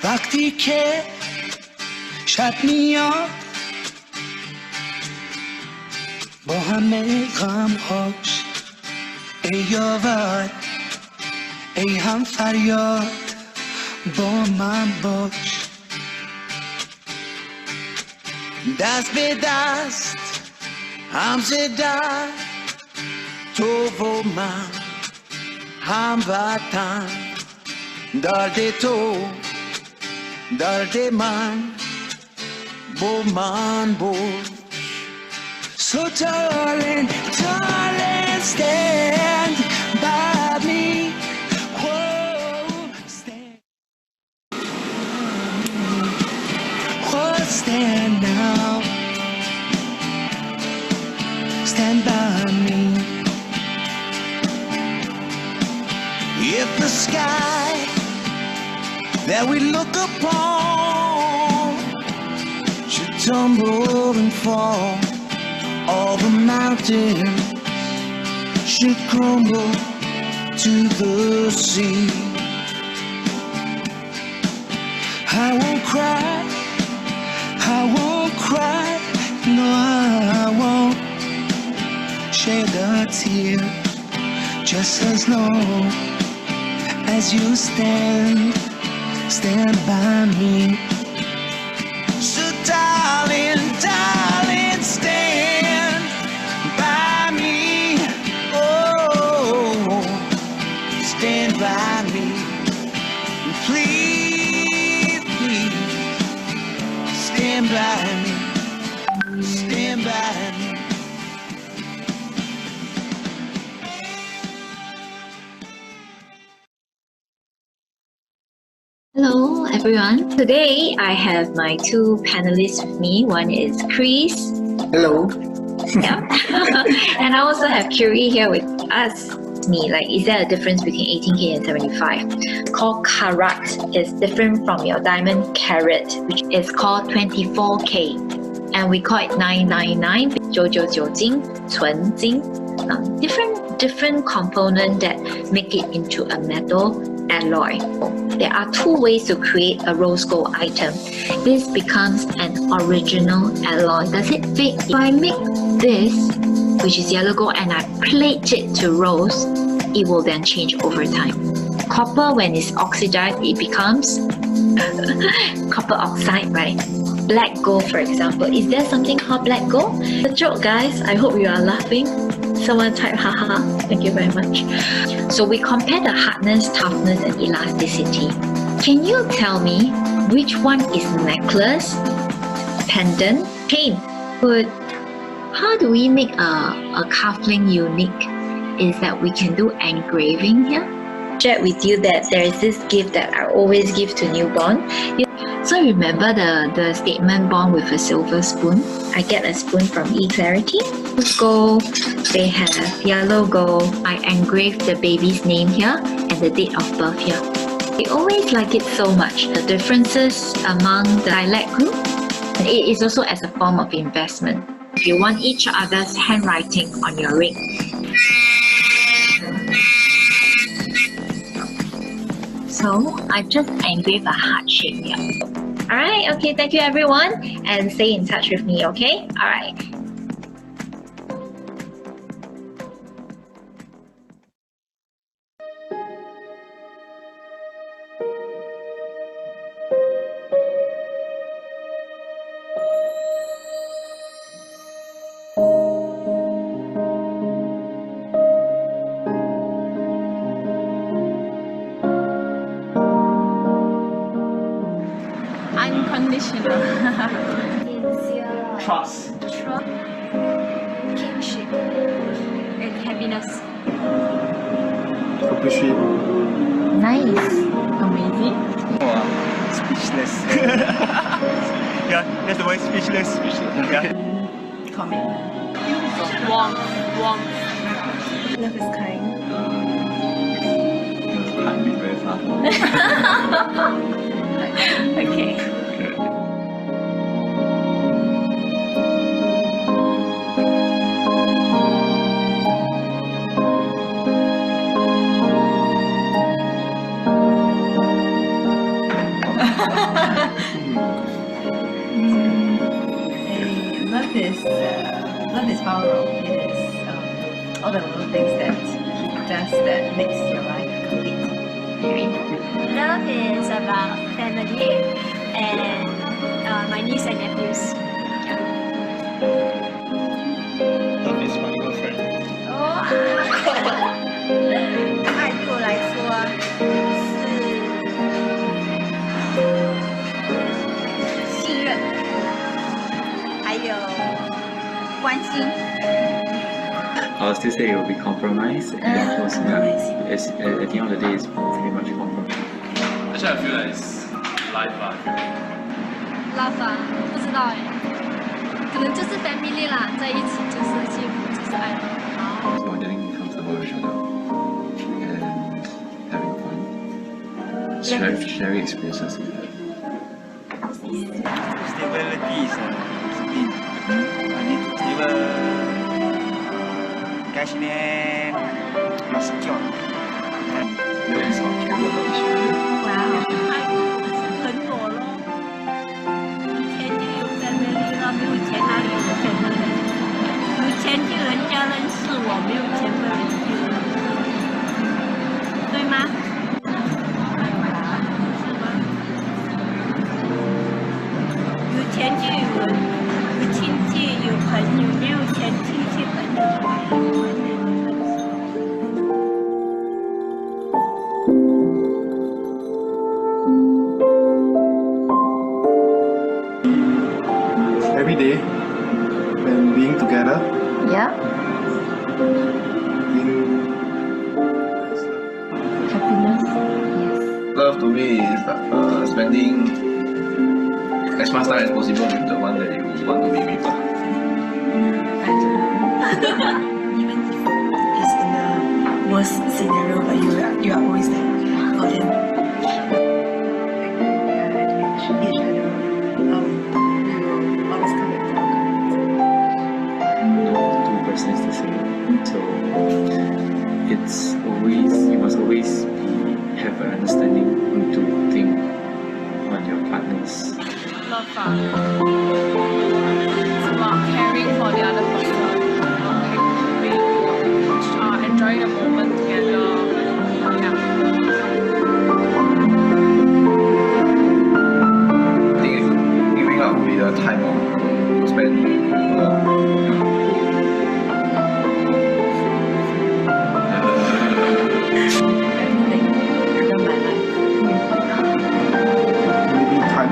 وقتی که شب میاد با همه غمهاش، ای یاور ای هم فریاد با من باش. دست به دست هم زدن تو و من هموطن، درد تو درد من با من بود. So darling, darling, stand by me. Whoa, stand. Whoa, stand now. Stand by me. If the sky that we look upon should tumble and fall, all the mountains should crumble to the sea, I won't cry, I won't cry, no I won't shed a tear, just as long as you stand by me. So darling, darling, stand by me. Oh, stand by me. Please, please, stand by me. Stand by me. Hello everyone. Today I have my two panelists with me. One is Chris. Hello. Yeah. And I also have Curie here with us. Me, like, is there a difference between 18K and 75? Called karat is different from your diamond carat, which is called 24K. And we call it 999, 999金, 纯金. Different component that make it into a metal alloy. There are two ways to create a rose gold item. This becomes an original alloy. Does it fit? If I make this, which is yellow gold, and I plate it to rose, it will then change over time. Copper, when it's oxidized, it becomes copper oxide, right? Black gold, for example. Is there something called black gold? A joke, guys. I hope you are laughing. Someone type haha. Thank you very much. So we compare the hardness, toughness, and elasticity. Can you tell me which one is necklace, pendant, chain? But how do we make a cufflink unique? Is that we can do engraving here? Share with you that there is this gift that I always give to newborn. So remember the statement born with a silver spoon? I get a spoon from eClarity. Gold, they have yellow gold. I engrave the baby's name here and the date of birth here. They always like it so much. The differences among the dialect group, and it is also as a form of investment. If you want each other's handwriting on your ring. So I just engraved a heart shape here. Alright, okay, thank you everyone, and stay in touch with me, okay? Alright. Unconditional. Trust. Kingship. And happiness. Appreciate. Nice. Amazing. Speechless. Yeah, that's the word, speechless. Yeah. Comment. Warmth. Warmth. Love is kind. Can't be very far. Okay. power of it is all the little things that he does that makes your life complete. Love is about family and my niece and nephews. Love is my girlfriend. 爱对我来说是信任，还有关心。I'll still say it will be compromise, and it's, at the end of the day, it's pretty much compromise. Actually, I feel like it's life. Love 啊，不知道哎，可能就是 family 啦，在一起就是幸福，就是爱。 It's about getting comfortable with each other and having fun, sharing experiences together. Stability is something. I need to stable. Cash in hand, secure. That is how care about each other. 很裸咯，以前就有 family 了，没有钱哪里有 family？ 有钱就人家认识我，没有钱没有人就认识我，对吗？有钱就有人，有亲戚有朋友，没有钱亲戚朋友都没有。 Every day, when being together, Yeah. Happiness. Yes. Love to me is spending as much time as possible with the one that you want to be with. Even if it's in a worst scenario, but you are always there for them. Each other, we will always come back to our No two person is the same. So it's always, you must always have an understanding to think on your partners. Love it's about caring for the other person, enjoying the moment together. Yeah. I think giving up will be the time to spend more. everything in my life. maybe time.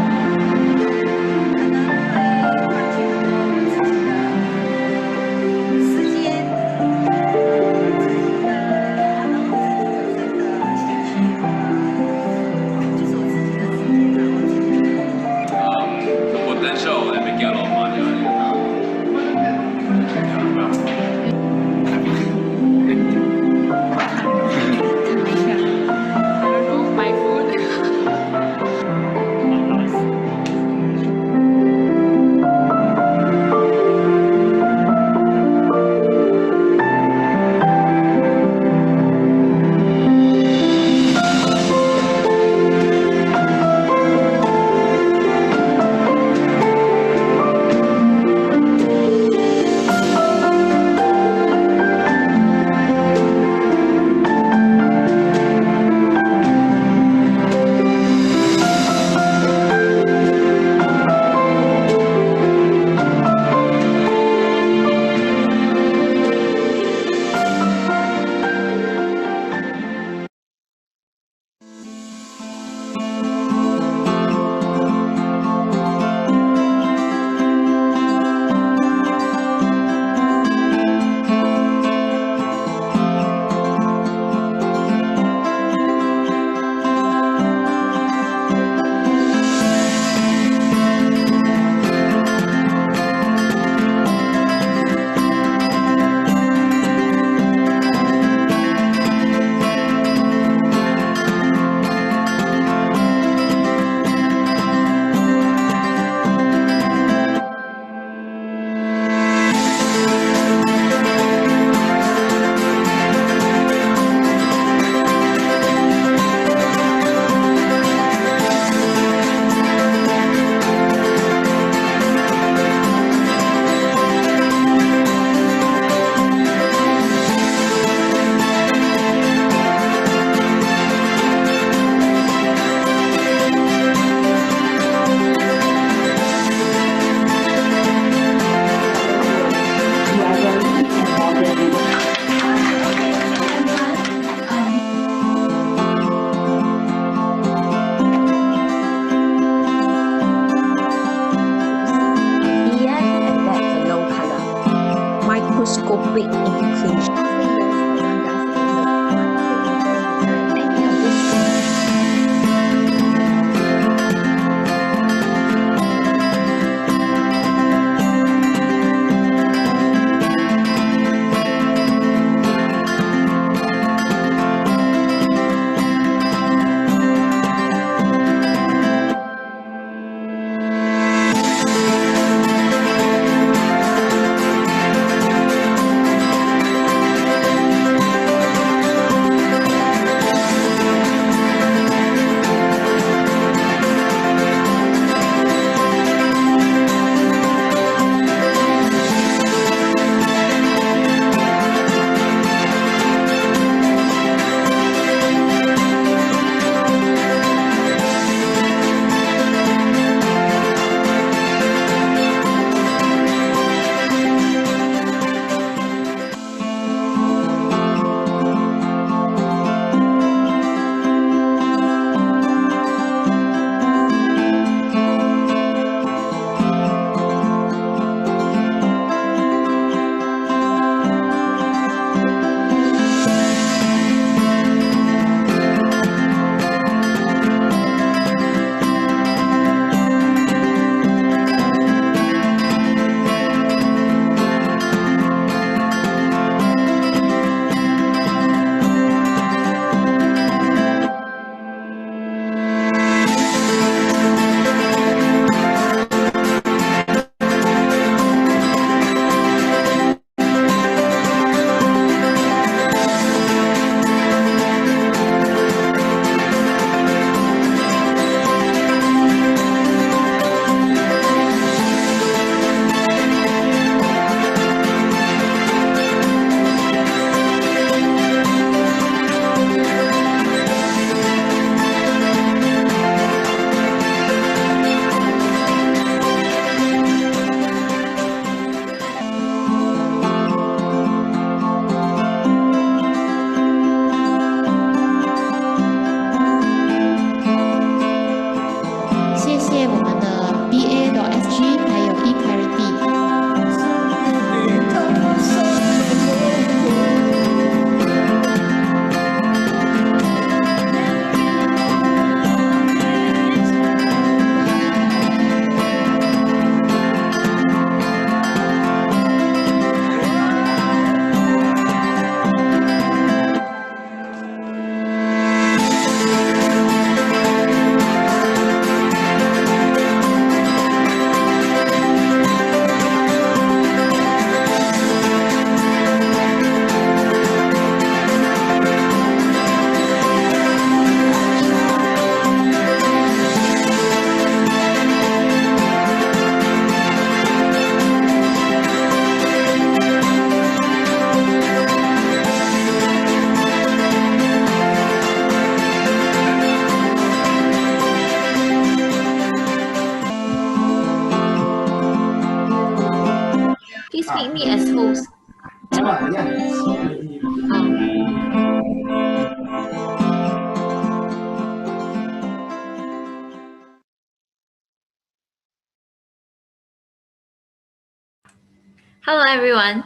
Hello, everyone.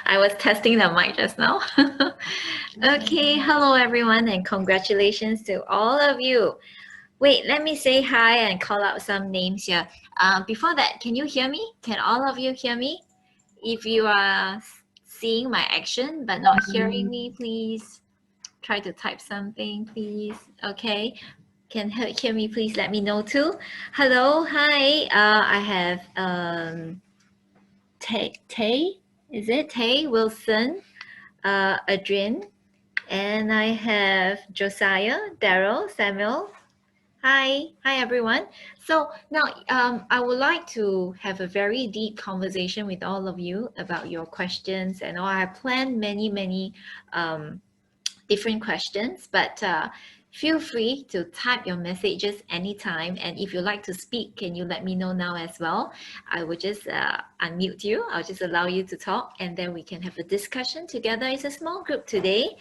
I was testing the mic just now. Okay, hello, everyone, and congratulations to all of you. Wait, let me say hi and call out some names here. Before that, can you hear me? Can all of you hear me? If you are seeing my action but not hearing me, please try to type something, please. Okay. Can hear me, please let me know too. Hello, hi. I have Tay, is it Tay Wilson, Adrian, and I have Josiah, Daryl, Samuel. Hi everyone. So now I would like to have a very deep conversation with all of you about your questions, and I have planned many different questions, but feel free to type your messages anytime. And if you like to speak, can you let me know now as well? I will just unmute you. I'll just allow you to talk, and then we can have a discussion together. It's a small group today.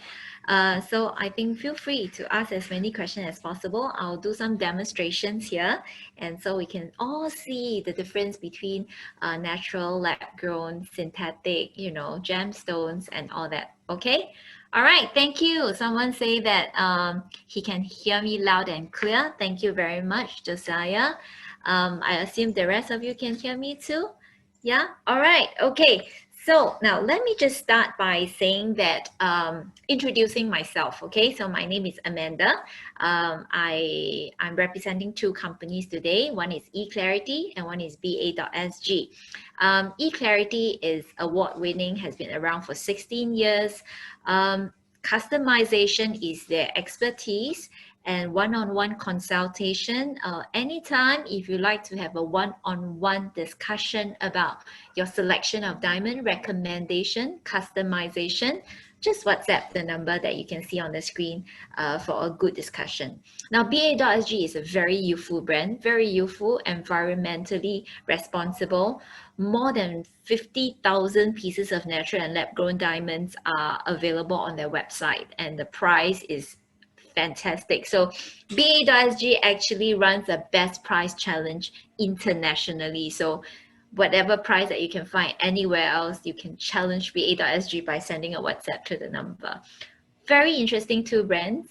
So I think feel free to ask as many questions as possible. I'll do some demonstrations here, and so we can all see the difference between natural, lab-grown, synthetic, gemstones and all that. Okay. All right, thank you. Someone say that he can hear me loud and clear. Thank you very much, Josiah. I assume the rest of you can hear me too. Yeah, all right, okay. So now let me just start by saying that, introducing myself, okay? So my name is Amanda. I'm representing two companies today. One is eClarity and one is BA.SG. eClarity is award-winning, has been around for 16 years. Customization is their expertise, and one-on-one consultation. Anytime if you like to have a one-on-one discussion about your selection of diamond, recommendation, customization, just WhatsApp the number that you can see on the screen for a good discussion. Now, BA.SG is a very youthful brand, very youthful, environmentally responsible. More than 50,000 pieces of natural and lab-grown diamonds are available on their website, and the price is fantastic. So BA.SG actually runs a best price challenge internationally. So whatever price that you can find anywhere else, you can challenge BA.SG by sending a WhatsApp to the number. Very interesting two brands,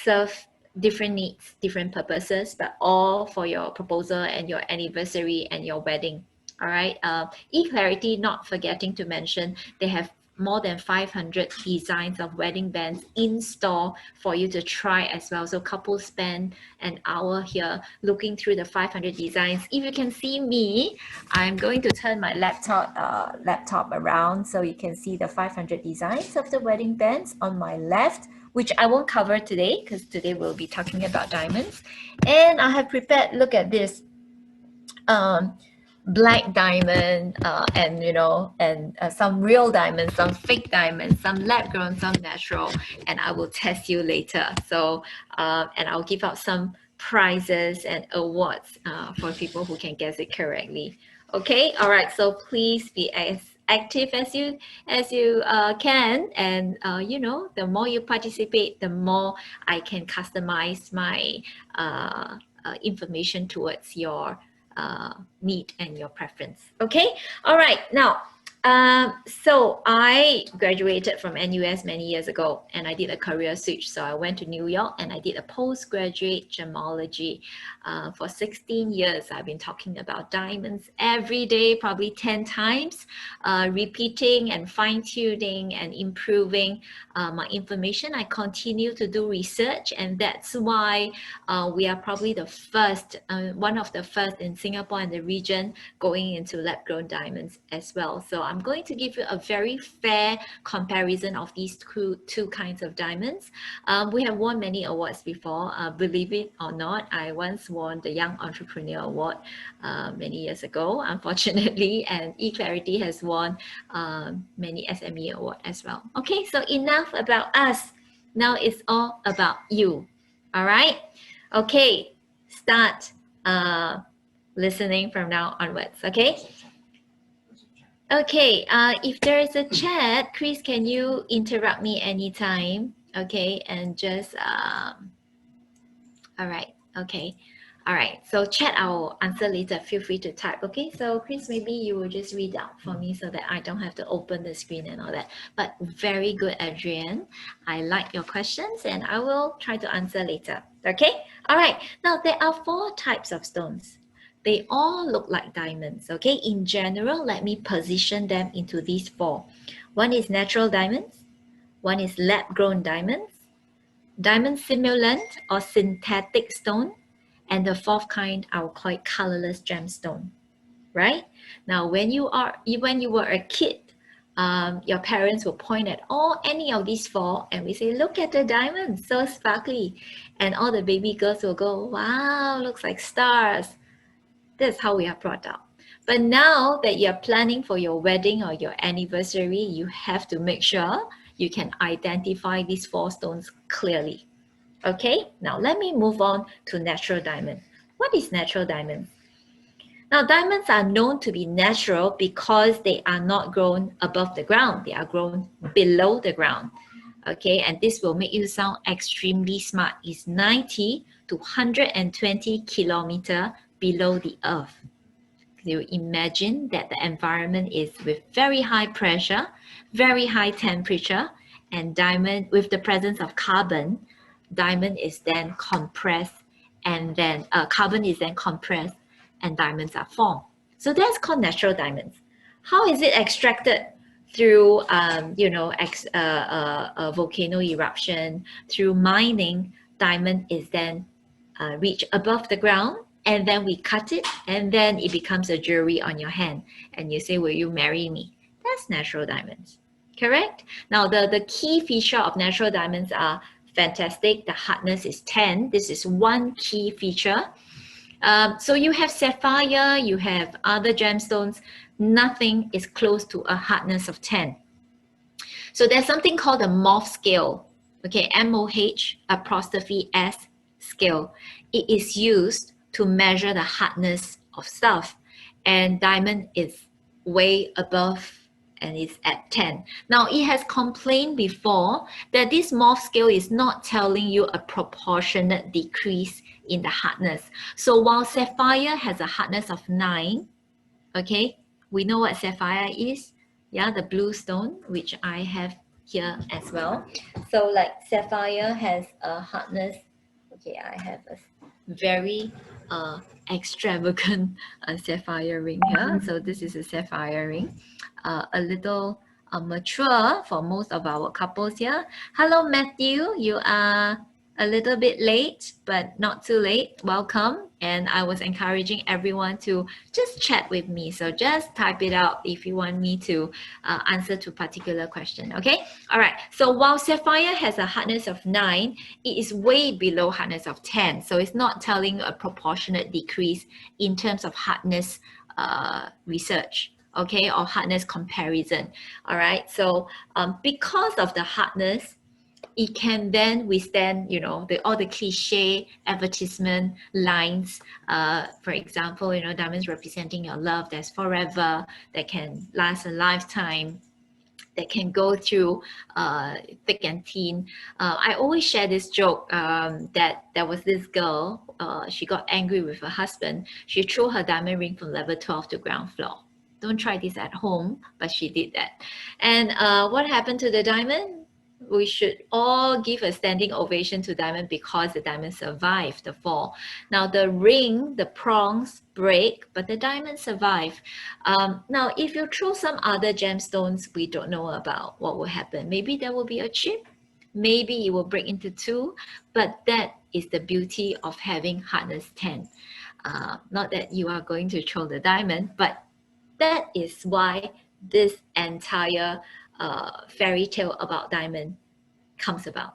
serve different needs, different purposes, but all for your proposal and your anniversary and your wedding. All right. eClarity, not forgetting to mention, they have more than 500 designs of wedding bands in store for you to try as well. So couples spend an hour here looking through the 500 designs. If you can see me, I'm going to turn my laptop around so you can see the 500 designs of the wedding bands on my left, which I won't cover today because today we'll be talking about diamonds. And I have prepared, look at this, black diamond, and some real diamonds, some fake diamonds, some lab grown, some natural, and I will test you later. So and I'll give out some prizes and awards for people who can guess it correctly. Okay, all right, so please be as active as you can, and the more you participate, the more I can customize my information towards your need and your preference. Okay, all right. Now, so I graduated from NUS many years ago, and I did a career switch. So I went to New York and I did a postgraduate gemology. For 16 years, I've been talking about diamonds every day, probably 10 times, repeating and fine-tuning and improving my information. I continue to do research, and that's why we are probably the first, one of the first in Singapore and the region going into lab-grown diamonds as well. So I'm going to give you a very fair comparison of these two kinds of diamonds. We have won many awards before. Believe it or not, I once won the Young Entrepreneur Award many years ago, unfortunately, and eClarity has won many SME awards as well. Okay, so enough about us. Now it's all about you. All right? Okay, start listening from now onwards, okay? Okay, if there is a chat, Chris, can you interrupt me anytime? Okay, and just, all right, okay. All right, so chat, I'll answer later. Feel free to type, okay? So Chris, maybe you will just read out for me so that I don't have to open the screen and all that. But very good, Adrian. I like your questions and I will try to answer later, okay? All right, now there are 4 types of stones. They all look like diamonds, okay? In general, let me position them into these 4. One is natural diamonds, one is lab-grown diamonds, diamond simulant or synthetic stone, and the 4th kind, I will call it colorless gemstone, right? Now, when you were a kid, your parents will point at any of these 4 and we say, look at the diamonds, so sparkly. And all the baby girls will go, wow, looks like stars. That's how we are brought up. But now that you're planning for your wedding or your anniversary, you have to make sure you can identify these 4 stones clearly. Okay, now let me move on to natural diamond. What is natural diamond? Now, diamonds are known to be natural because they are not grown above the ground. They are grown below the ground. Okay, and this will make you sound extremely smart. It's 90 to 120 kilometers below the earth. You imagine that the environment is with very high pressure, very high temperature, and diamond, with the presence of carbon, diamond is then compressed, and then carbon is then compressed and diamonds are formed. So that's called natural diamonds. How is it extracted? Through a volcano eruption, through mining, diamond is then reached above the ground, and then we cut it, and then it becomes a jewelry on your hand, and you say, will you marry me? That's natural diamonds, correct? Now, the key feature of natural diamonds are fantastic. The hardness is 10. This is one key feature. So you have sapphire, you have other gemstones. Nothing is close to a hardness of 10. So there's something called the Mohs scale. Okay, MOH'(S) scale. It is used to measure the hardness of stuff, and diamond is way above and it's at 10. Now, it has complained before that this Mohs scale is not telling you a proportionate decrease in the hardness. So while sapphire has a hardness of 9, okay, we know what sapphire is. Yeah, the blue stone, which I have here as well. So like sapphire has a hardness. Okay, I have a very extravagant sapphire ring here. So this is a sapphire ring. A little mature for most of our couples here. Hello, Matthew. You are a little bit late, but not too late. Welcome. And I was encouraging everyone to just chat with me. So just type it out if you want me to answer to a particular question. Okay. All right. So while sapphire has a hardness of 9, it is way below hardness of 10. So it's not telling a proportionate decrease in terms of hardness research. Okay, or hardness comparison. All right, so because of the hardness, it can then withstand, all the cliche advertisement lines. For example, diamonds representing your love that's forever, that can last a lifetime, that can go through thick and thin. I always share this joke that there was this girl, she got angry with her husband. She threw her diamond ring from level 12 to ground floor. Don't try this at home, but she did that. And what happened to the diamond? We should all give a standing ovation to diamond because the diamond survived the fall. Now the ring, the prongs break, but the diamond survived. Now, if you throw some other gemstones we don't know about, what will happen? Maybe there will be a chip. Maybe it will break into 2, but that is the beauty of having hardness 10. Not that you are going to throw the diamond, but that is why this entire fairy tale about diamond comes about.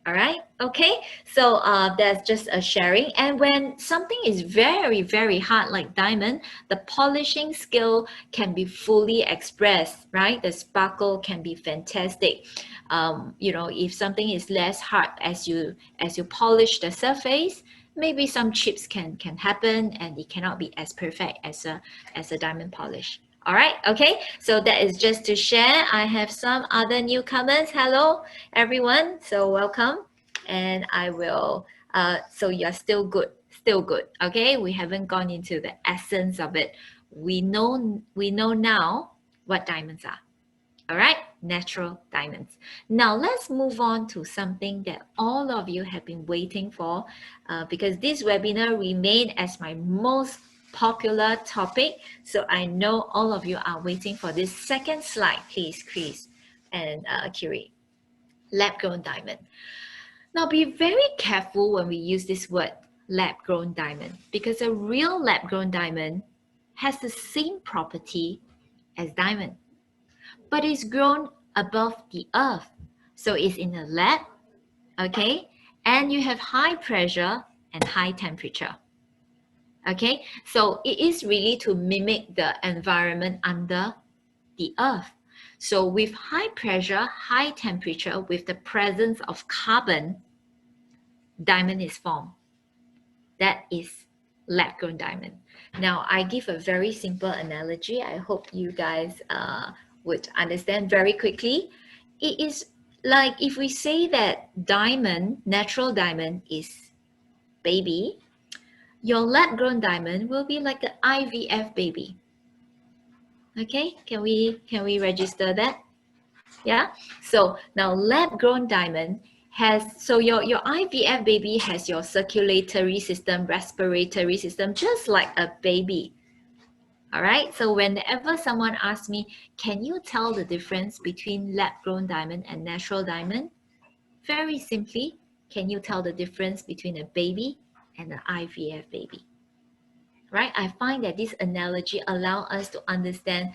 All right, okay, so that's just a sharing. And when something is very, very hard like diamond, the polishing skill can be fully expressed, right? The sparkle can be fantastic. If something is less hard, as you polish the surface, maybe some chips can happen, and it cannot be as perfect as a diamond polish. All right, okay, so that is just to share. I have some other newcomers. Hello, everyone. So welcome. And I will, so you're still good. still good. Okay, we haven't gone into the essence of it. We know now what diamonds are. All right, natural diamonds. Now let's move on to something that all of you have been waiting for, because this webinar remained as my most popular topic. So I know all of you are waiting for this second slide, please, Chris and Kiri. Lab-grown diamond. Now be very careful when we use this word lab-grown diamond, because a real lab-grown diamond has the same property as diamond, but it's grown above the earth. So it's in a lab, okay? And you have high pressure and high temperature, okay? So it is really to mimic the environment under the earth. So with high pressure, high temperature, with the presence of carbon, diamond is formed. That is lab-grown diamond. Now, I give a very simple analogy. I hope you guys would understand very quickly. It is like if we say that diamond, natural diamond is baby, your lab-grown diamond will be like an IVF baby. Okay, can we register that? Yeah. So now lab-grown diamond has, so your IVF baby has your circulatory system, respiratory system, just like a baby. All right. So whenever someone asks me, can you tell the difference between lab-grown diamond and natural diamond? Very simply, can you tell the difference between a baby and an IVF baby? Right? I find that this analogy allows us to understand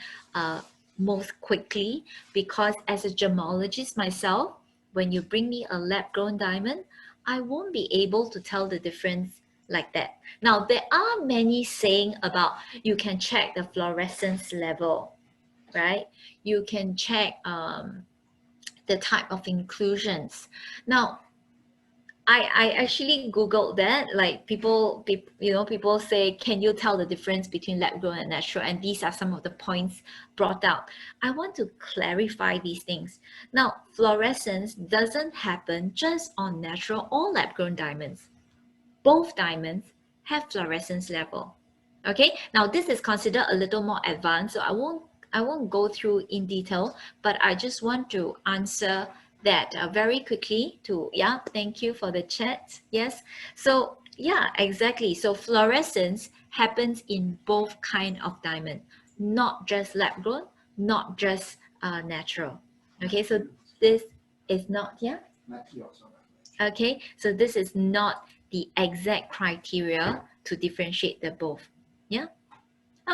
most quickly, because as a gemologist myself, when you bring me a lab-grown diamond, I won't be able to tell the difference like that. Now, there are many saying about you can check the fluorescence level, right? You can check the type of inclusions. Now, I actually Googled that, like people say, can you tell the difference between lab grown and natural? And these are some of the points brought out. I want to clarify these things. Now, fluorescence doesn't happen just on natural or lab grown diamonds. Both diamonds have fluorescence level. Okay, now this is considered a little more advanced, so I won't go through in detail, but I just want to answer that very quickly to, yeah, thank you for the chat. Yes, so yeah, exactly. So fluorescence happens in both kind of diamond, not just lab grown, not just natural. Okay, so this is not, yeah, okay, so this is not the exact criteria to differentiate the both. Yeah,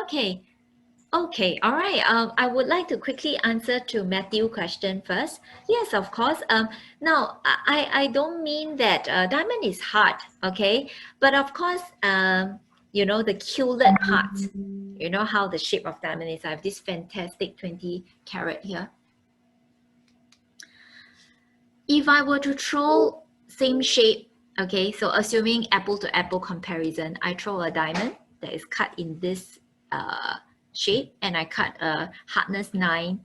okay. Okay, all right. I would like to quickly answer to Matthew's question first. Yes, of course. Now, I don't mean that diamond is hard, okay? But of course, you know, the culet part, you know how the shape of diamond is. I have this fantastic 20 carat here. If I were to throw same shape, okay, so assuming apple to apple comparison, I throw a diamond that is cut in this shape, and I cut a hardness 9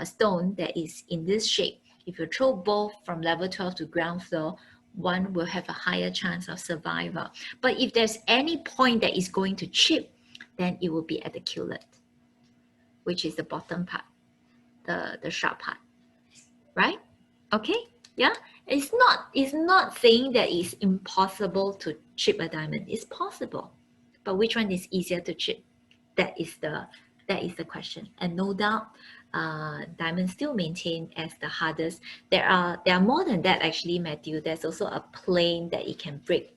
stone that is in this shape. If you throw both from level 12 to ground floor, one will have a higher chance of survival. But if there's any point that is going to chip, then it will be at the culet, which is the bottom part, the sharp part, right? Okay, yeah, it's not saying that it's impossible to chip a diamond. It's possible, but which one is easier to chip? That is the question. And no doubt, diamonds still maintained as the hardest. There are more than that actually, Matthew. There's also a plane that it can break.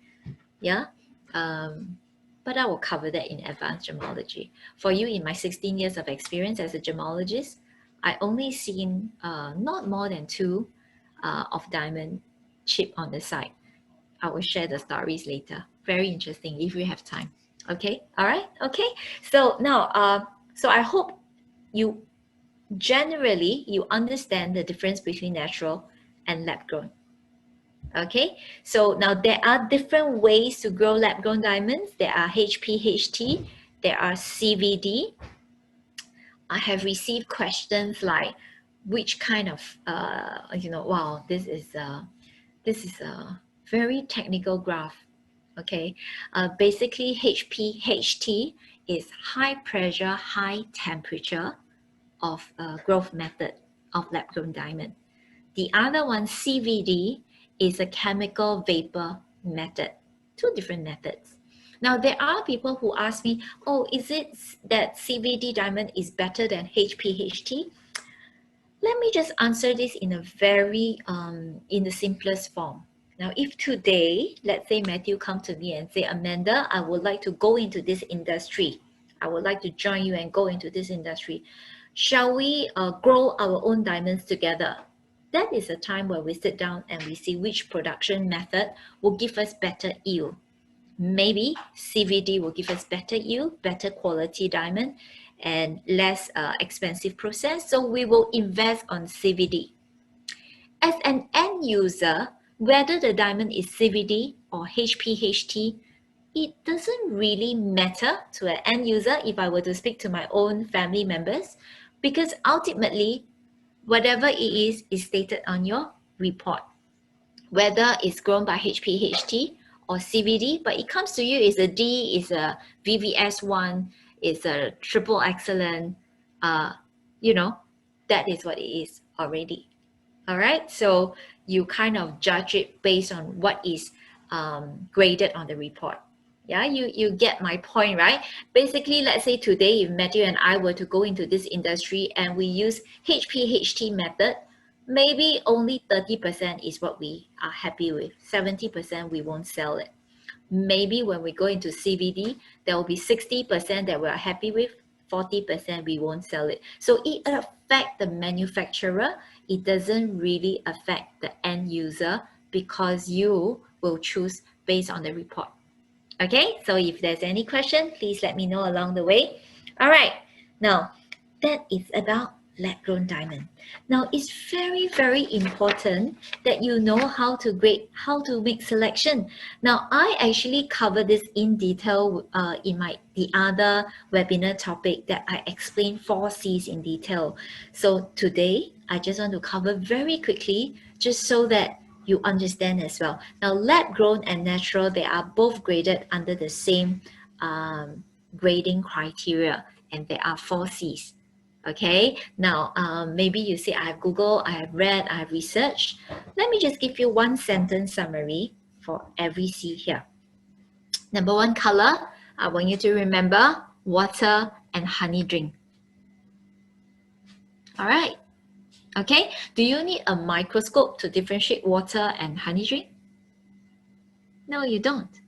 Yeah, but I will cover that in advanced gemology. For you, in my 16 years of experience as a gemologist, I only seen not more than 2 of diamond chip on the side. I will share the stories later. Very interesting if we have time. Okay, all right, okay. So now, so I hope you generally you understand the difference between natural and lab grown. Okay, so now there are different ways to grow lab grown diamonds. There are HPHT, there are CVD. I have received questions like, which kind of, wow, this is a very technical graph. Okay, basically HPHT is high pressure, high temperature of growth method of lab-grown diamond. The other one, CVD, is a chemical vapor method. Two different methods. Now, there are people who ask me, oh, is it that CVD diamond is better than HPHT? Let me just answer this in a very, in the simplest form. Now, if today, let's say Matthew come to me and say, Amanda, I would like to go into this industry. I would like to join you and go into this industry. Shall we grow our own diamonds together? That is a time where we sit down and we see which production method will give us better yield. Maybe CVD will give us better yield, better quality diamond, and less expensive process. So we will invest on CVD. As an end user, whether the diamond is CVD or HPHT, it doesn't really matter to an end user if I were to speak to my own family members, because ultimately, whatever it is stated on your report. Whether it's grown by HPHT or CVD, but it comes to you is a D, is a VVS1, is a triple excellent, you know, that is what it is already. All right, so you kind of judge it based on what is graded on the report. Yeah, you get my point, right? Basically, let's say today, if Matthew and I were to go into this industry and we use HPHT method, maybe only 30% is what we are happy with. 70% we won't sell it. Maybe when we go into CVD, there will be 60% that we are happy with, 40% we won't sell it. So it affects the manufacturer. It doesn't really affect the end user because you will choose based on the report. Okay, so if there's any question, please let me know along the way. All right, now that is about lab-grown diamond. Now it's very, very important that you know how to grade, how to make selection. Now I actually cover this in detail in the other webinar topic that I explained 4 C's in detail. So today I just want to cover very quickly just so that you understand as well. Now lab-grown and natural, they are both graded under the same grading criteria, and there are 4 C's. Okay, now maybe you say I have Googled, I have read, I have researched. Let me just give you 1 sentence summary for every C here. Number 1, color. I want you to remember water and honey drink. All right. Okay, do you need a microscope to differentiate water and honey drink? No, you don't.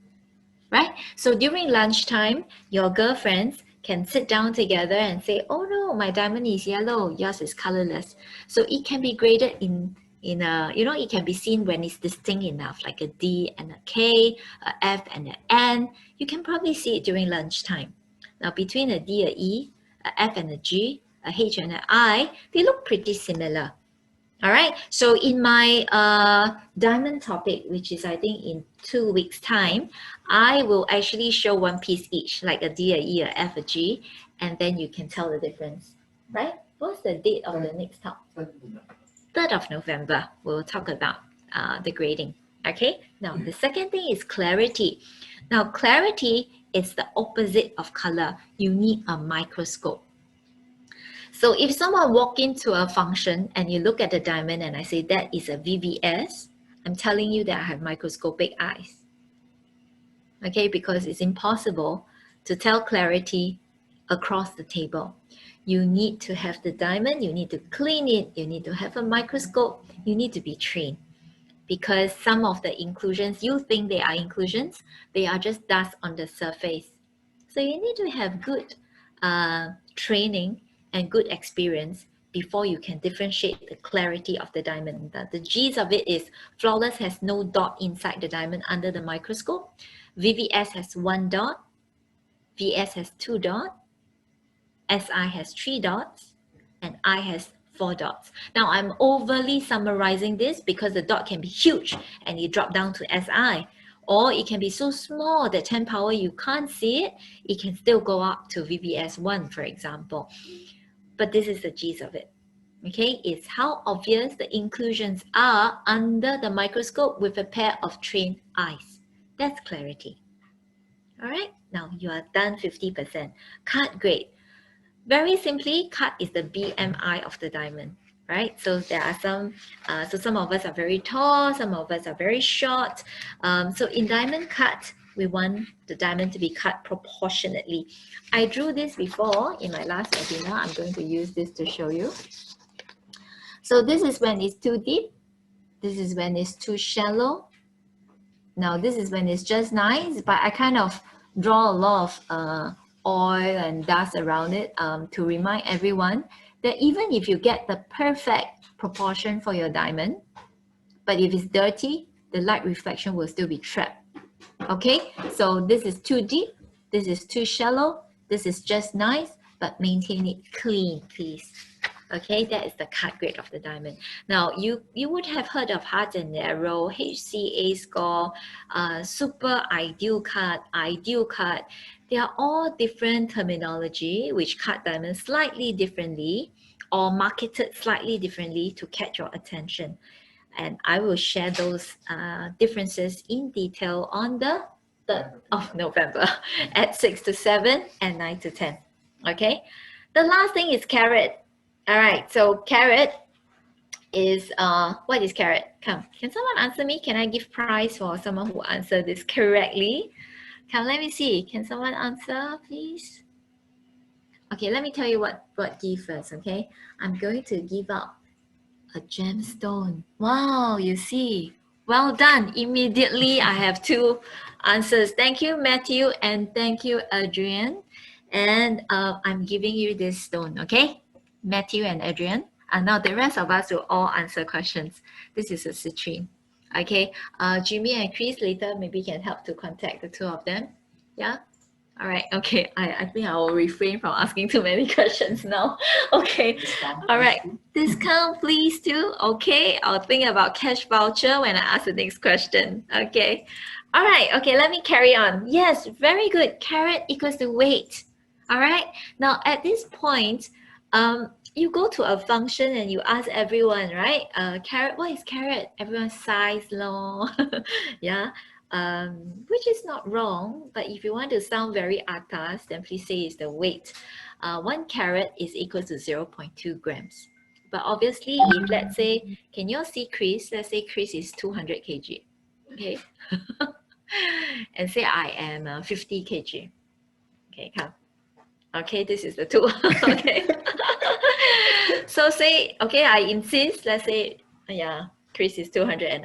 Right? So during lunchtime, your girlfriends can sit down together and say, oh no, my diamond is yellow, yours is colorless. So it can be graded in a, you know, it can be seen when it's distinct enough, like a D and a K, a F and an N. You can probably see it during lunchtime. Now between a D, a E, a F and a G, a H and an I, they look pretty similar. All right, so in my diamond topic, which is I think in 2 weeks time, I will actually show 1 piece each, like a D, a E, a F, a G, and then you can tell the difference, right? What's the date of the next talk? 3rd of November, we'll talk about the grading, okay? Now, the second thing is clarity. Now, clarity is the opposite of color. You need a microscope. So if someone walk into a function and you look at the diamond and I say that is a VVS, I'm telling you that I have microscopic eyes. Okay, because it's impossible to tell clarity across the table. You need to have the diamond, you need to clean it, you need to have a microscope, you need to be trained. Because some of the inclusions, you think they are inclusions, they are just dust on the surface. So you need to have good training and good experience before you can differentiate the clarity of the diamond. The G's of it is flawless has no dot inside the diamond under the microscope. VVS has 1 dot. VS has 2 dots. SI has 3 dots. And I has 4 dots. Now I'm overly summarizing this because the dot can be huge and it drop down to SI. Or it can be so small that 10 power you can't see it. It can still go up to VVS1, for example. But this is the G's of it. Okay, it's how obvious the inclusions are under the microscope with a pair of trained eyes. That's clarity. All right, now you are done 50%. Cut grade. Very simply, cut is the BMI of the diamond, right? So there are some, so some of us are very tall, some of us are very short. So in diamond cut, we want the diamond to be cut proportionately. I drew this before in my last webinar. I'm going to use this to show you. So this is when it's too deep. This is when it's too shallow. Now this is when it's just nice, but I kind of draw a lot of oil and dust around it to remind everyone that even if you get the perfect proportion for your diamond, but if it's dirty, the light reflection will still be trapped. Okay, so this is too deep, this is too shallow, this is just nice, but maintain it clean, please. Okay, that is the cut grade of the diamond. Now, you would have heard of hard and narrow, HCA score, super ideal cut, ideal cut. They are all different terminology which cut diamonds slightly differently or marketed slightly differently to catch your attention. And I will share those differences in detail on the 3rd of November at 6 to 7 and 9 to 10. Okay, the last thing is carat. All right, so carat is, what is carat? Come, can someone answer me? Can I give prize for someone who answered this correctly? Come, let me see. Can someone answer, please? Okay, let me tell you what give first, okay? I'm going to give out a gemstone. Wow, you see. Well done. Immediately, I have 2 answers. Thank you, Matthew, and thank you, Adrian. And I'm giving you this stone, okay? Matthew and Adrian. And now the rest of us will all answer questions. This is a citrine. Okay, Jimmy and Chris later maybe can help to contact the 2 of them. Yeah. All right. Okay. I think I will refrain from asking too many questions now. Okay. All right. Discount, please, too. Okay. I'll think about cash voucher when I ask the next question. Okay. All right. Okay. Let me carry on. Yes. Very good. Carat equals to weight. All right. Now, at this point, you go to a function and you ask everyone, right? Carat, what is carat? Everyone sighs, lol. Yeah. Which is not wrong, but if you want to sound very atas, then please say it's the weight. 1 carat is equal to 0.2 grams. But obviously, if let's say, can you all see Chris? Let's say Chris is 200 kg, okay? And say I am 50 kg. Okay, come. Okay, this is the 2. Okay. So say, okay, I insist, let's say, yeah, Chris is 200 and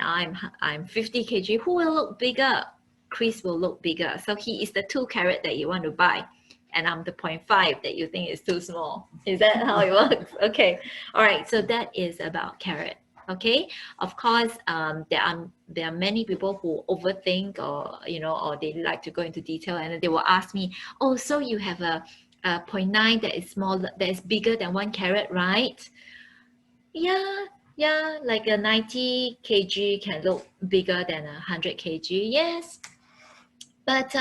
I'm 50 kg. Who will look bigger? Chris will look bigger. So he is the 2 carat that you want to buy. And I'm the 0.5 that you think is too small. Is that how it works? Okay. All right. So that is about carat. Okay. Of course, there are many people who overthink or they like to go into detail and they will ask me, oh, so you have a 0.9 that is smaller, that is bigger than 1 carat, right? Yeah, like a 90 kg can look bigger than 100 kg, yes. But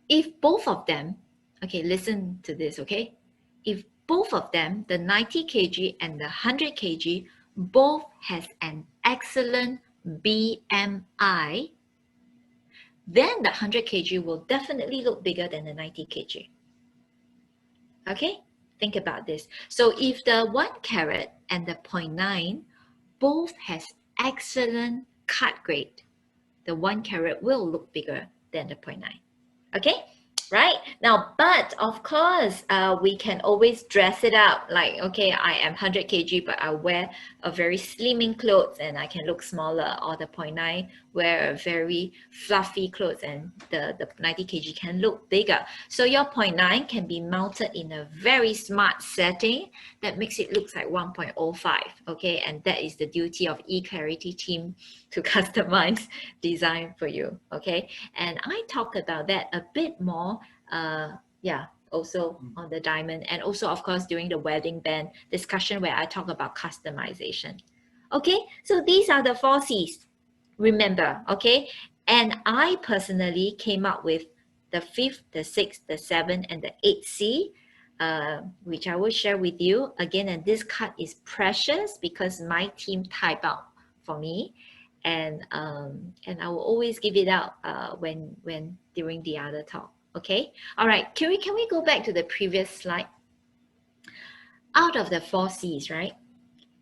if both of them, okay, listen to this, okay? If both of them, the 90 kg and the 100 kg, both has an excellent BMI, then the 100 kg will definitely look bigger than the 90 kg. Okay? Think about this. So if the 1 carat and the 0.9 both has excellent cut grade, the 1 carat will look bigger than the 0.9. Okay? Right? Now, but of course, we can always dress it up. Like, okay, I am 100 kg, but I wear a very slimming clothes and I can look smaller. Or the 0.9 wear a very fluffy clothes and the 90 kg can look bigger. So your 0.9 can be mounted in a very smart setting that makes it look like 1.05. Okay, and that is the duty of eClarity team to customize design for you. Okay, and I talk about that a bit more also on the diamond, and also of course during the wedding band discussion where I talk about customization. Okay, so these are the 4 C's, remember. Okay, and I personally came up with the 5th, the 6th, the 7th, and the 8th C, which I will share with you again. And this card is precious because my team typed out for me, and I will always give it out when during the other talk. Okay. All right, Kiri, can we go back to the previous slide? Out of the 4 C's, right?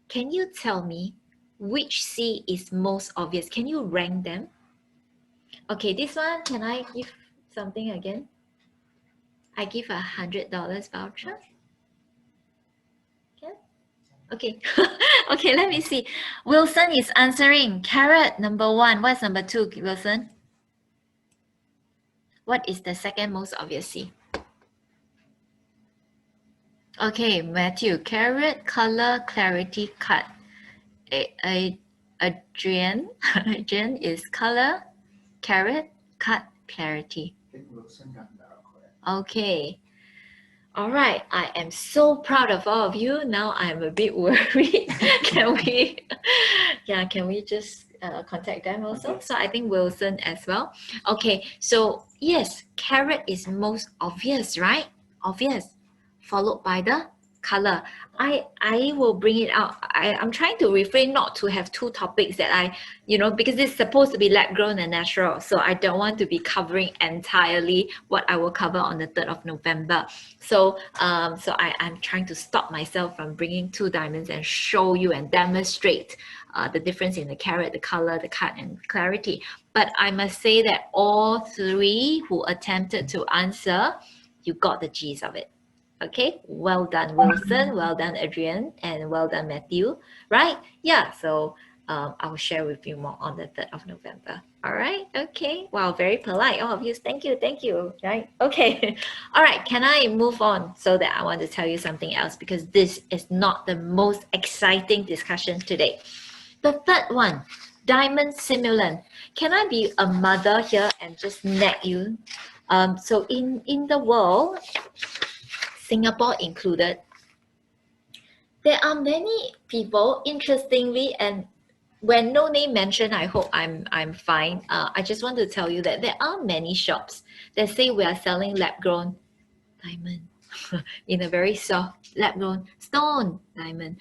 Can you tell me which C is most obvious? Can you rank them? Okay, this one, can I give something again? I give $100 voucher. Can? Okay. Okay, let me see. Wilson is answering. Carrot, number 1. What's number 2, Wilson? What is the second most obvious C? Okay, Matthew. Carrot, color, clarity, cut. Adrian. Adrian is color, carrot, cut, clarity. Okay. All right. I am so proud of all of you. Now I'm a bit worried. Can we just contact them also? Okay. So I think Wilson as well. Okay. So yes, carrot is most obvious, right? Obvious. Followed by the color. I will bring it out. I'm trying to refrain not to have 2 topics that I, because it's supposed to be lab grown and natural. So I don't want to be covering entirely what I will cover on the 3rd of November. So I'm trying to stop myself from bringing 2 diamonds and show you and demonstrate the difference in the carrot, the color, the cut, and clarity. But I must say that all 3 who attempted to answer, you got the gist of it. Okay, well done, Wilson, well done, Adrian, and well done, Matthew, right? Yeah, so I will share with you more on the 3rd of November. All right, okay. Wow, very polite, all of you. Thank you, right? Okay, all right, can I move on so that I want to tell you something else, because this is not the most exciting discussion today. The 3rd one, diamond simulant. Can I be a mother here and just nag you? So in the world, Singapore included, there are many people, interestingly, and when no name mentioned, I hope I'm fine. I just want to tell you that there are many shops that say we are selling lab-grown diamond in a very soft lab-grown stone diamond,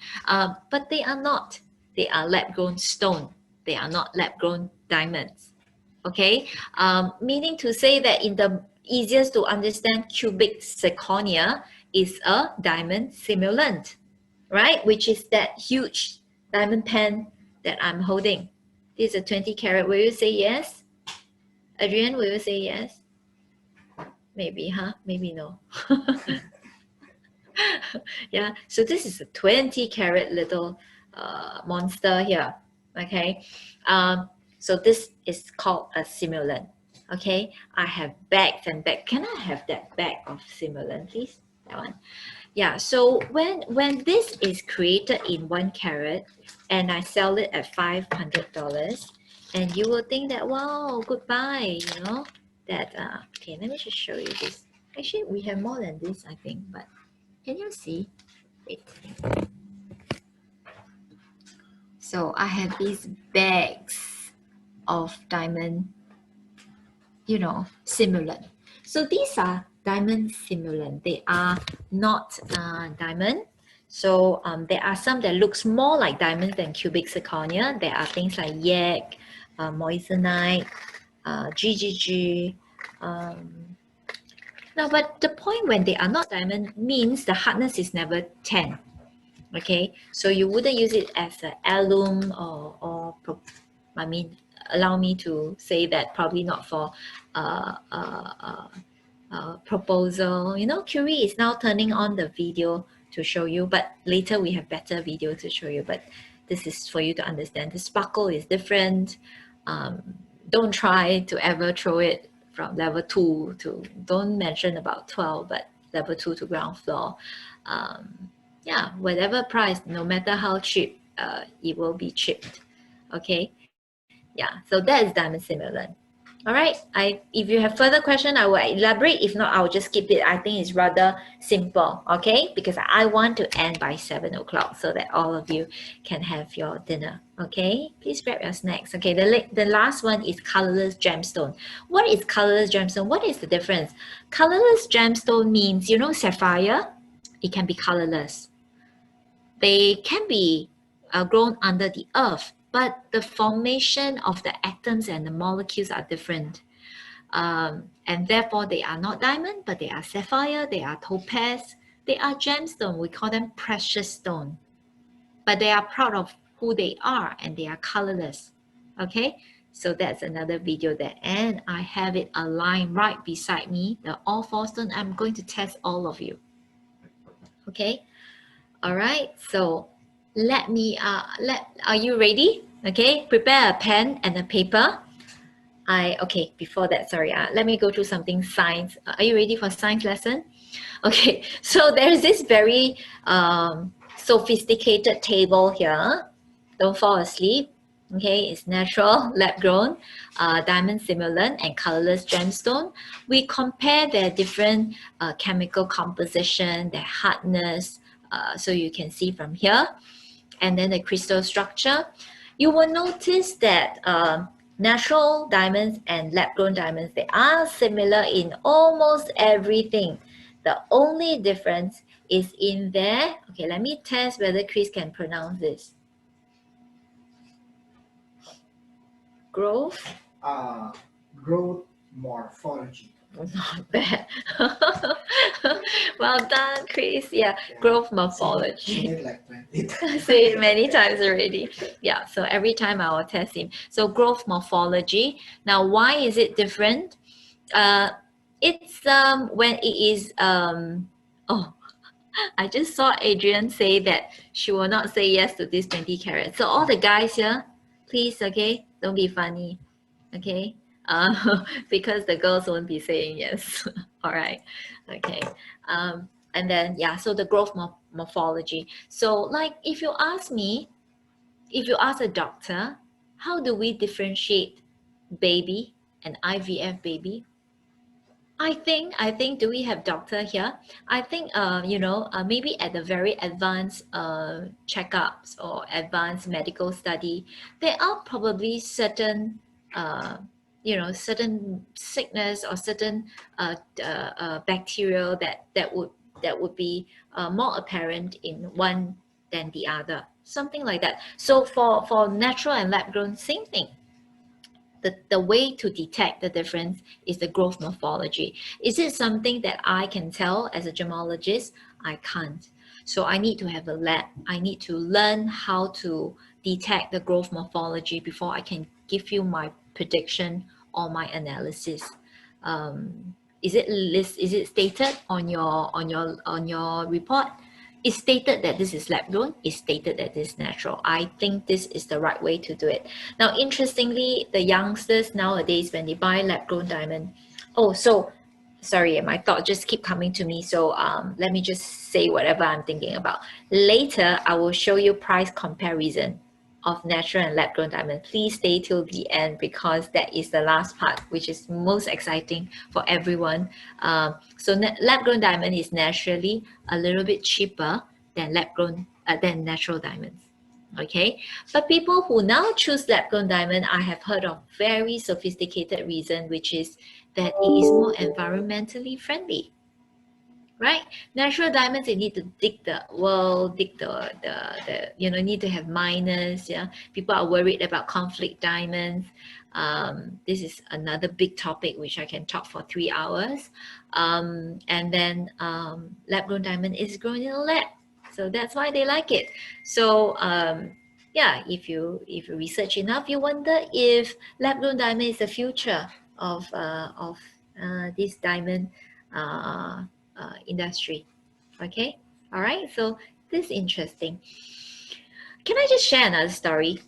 but they are not. They are lab-grown stone. They are not lab-grown diamonds. Okay, meaning to say that in the easiest to understand cubic zirconia is a diamond simulant, right? Which is that huge diamond pen that I'm holding. This is a 20 carat. Will you say yes? Adrian, will you say yes? Maybe, huh? Maybe no. Yeah, so this is a 20 carat little monster here, okay? So this is called a simulant, okay? I have bags and bags. Can I have that bag of simulant, please? That one. Yeah, so when this is created in 1 carat and I sell it at $500, and you will think that, wow, goodbye, that, okay, let me just show you this. Actually, we have more than this, I think, but can you see? Wait. So I have these bags of diamond, simulant. So these are diamond simulant. They are not diamond. So there are some that looks more like diamonds than cubic zirconia. There are things like yak, moissanite, GGG. Now, but the point when they are not diamond means the hardness is never 10. Okay, so you wouldn't use it as an heirloom or allow me to say that probably not for proposal. Curie is now turning on the video to show you, but later we have better video to show you. But this is for you to understand. The sparkle is different. Don't try to ever throw it from level 2 to, don't mention about 12, but level 2 to ground floor. Yeah, whatever price, no matter how cheap, it will be chipped. Okay, yeah, so that is diamond simulant. All right, if you have further question, I will elaborate. If not, I will just skip it. I think it's rather simple, okay? Because I want to end by 7 o'clock so that all of you can have your dinner, okay? Please grab your snacks. Okay, the last one is colorless gemstone. What is colorless gemstone? What is the difference? Colorless gemstone means, sapphire, it can be colorless. They can be grown under the earth, but the formation of the atoms and the molecules are different. And therefore they are not diamond, but they are sapphire, they are topaz, they are gemstone. We call them precious stone. But they are proud of who they are and they are colorless. Okay, so that's another video there. And I have it aligned right beside me, the all four stone. I'm going to test all of you. Okay, all right, so let me, are you ready? Okay, prepare a pen and a paper. Okay, before that, sorry, let me go through something science. Are you ready for science lesson? Okay, so there's this very sophisticated table here. Don't fall asleep. Okay, it's natural, lab grown, diamond simulant, and colorless gemstone. We compare their different chemical composition, their hardness, so you can see from here, and then the crystal structure. You will notice that natural diamonds and lab-grown diamonds, they are similar in almost everything. The only difference is in there. Okay, let me test whether Chris can pronounce this. Growth? Growth morphology. Not bad. Well done, Chris. Yeah, growth morphology. Seen it like 20 Say it many times already. Yeah, so every time I will test him. So growth morphology. Now, why is it different? It's when it is oh, I just saw Adrian say that she will not say yes to this 20 carats. So all the guys here, please, okay, don't be funny, okay? Because the girls won't be saying yes. All right, okay. And then, yeah, so the growth morphology. So like if you ask me, if you ask a doctor, how do we differentiate baby and IVF baby? I think, do we have doctor here? I think, maybe at the very advanced checkups or advanced medical study, there are probably certain, certain sickness or certain bacteria that would be more apparent in one than the other, something like that. So for natural and lab grown, same thing. The way to detect the difference is the growth morphology. Is it something that I can tell as a gemologist? I can't. So I need to have a lab. I need to learn how to detect the growth morphology before I can give you my prediction or my analysis. Is it stated on your report? It's stated that this is lab grown. It's stated that this is natural. I think this is the right way to do it. Now, interestingly, the youngsters nowadays, when they buy lab grown diamond, sorry, my thought just keep coming to me. So let me just say whatever I'm thinking about. Later, I will show you price comparison of natural and lab grown diamond. Please stay till the end because that is the last part, which is most exciting for everyone. So lab grown diamond is naturally a little bit cheaper than than natural diamonds. Okay, but people who now choose lab grown diamond, I have heard of very sophisticated reason, which is that it is more environmentally friendly. Right? Natural diamonds, they need to dig the world, dig the need to have miners. Yeah, people are worried about conflict diamonds. This is another big topic which I can talk for 3 hours. And then lab-grown diamond is grown in a lab, so that's why they like it. So yeah, if you research enough, you wonder if lab-grown diamond is the future of this diamond industry. Okay, all right, so this is interesting. Can I just share another story?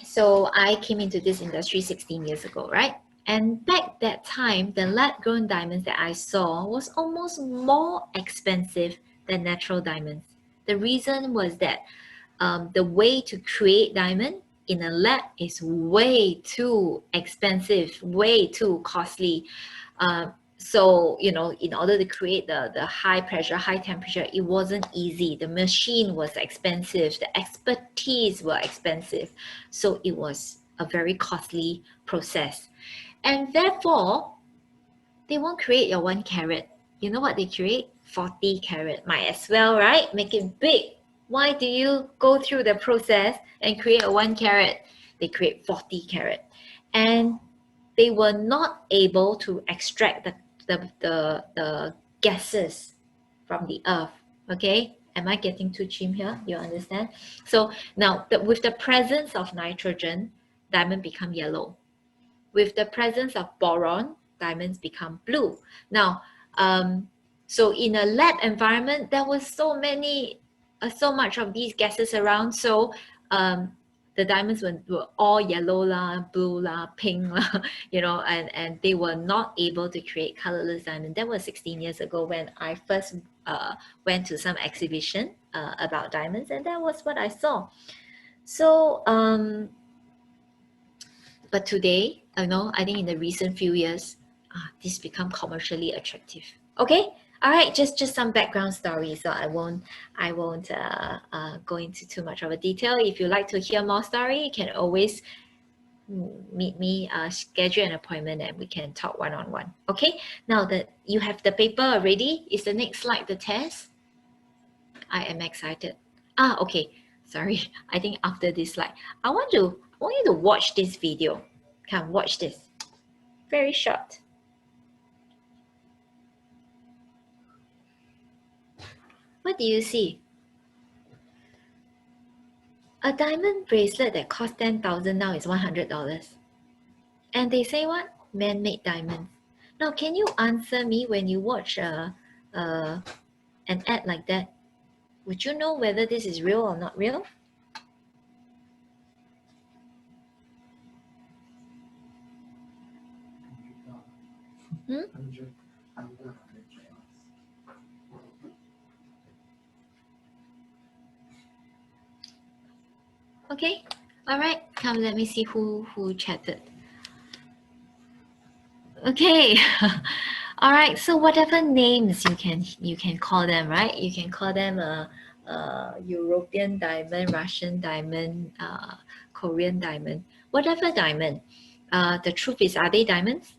So I came into this industry 16 years ago, right? And back that time, the lab-grown diamonds that I saw was almost more expensive than natural diamonds. The reason was that the way to create diamond in a lab is way too expensive, way too costly. So, in order to create the high pressure, high temperature, it wasn't easy. The machine was expensive. The expertise were expensive. So it was a very costly process. And therefore, they won't create your 1 carat. You know what they create? 40 carat. Might as well, right? Make it big. Why do you go through the process and create a 1 carat? They create 40 carat. And they were not able to extract the gases from the earth. Okay, am I getting too chim here? You understand? So now with the presence of nitrogen, diamond become yellow. With the presence of boron, diamonds become blue. Now, so in a lab environment, there was so much of these gases around. So the diamonds were all yellow lah, blue lah, pink lah, you know, and they were not able to create colorless diamond. That was 16 years ago when I first went to some exhibition about diamonds, and that was what I saw. So but today, I think in the recent few years, this become commercially attractive. Okay, all right, just some background story. So I won't go into too much of a detail. If you like to hear more story, you can always meet me, schedule an appointment, and we can talk one-on-one. Okay, now that you have the paper already, is the next slide the test? I am excited. Okay, sorry. I think after this slide, I want you to watch this video. Come, watch this. Very short. What do you see? A diamond bracelet that cost $10,000 now is $100. And they say what? Man-made diamonds. Now, can you answer me when you watch an ad like that? Would you know whether this is real or not real? Okay, all right. Come, let me see who chatted. Okay, all right. So whatever names you can call them, right? You can call them European diamond, Russian diamond, Korean diamond, whatever diamond. The truth is, are they diamonds?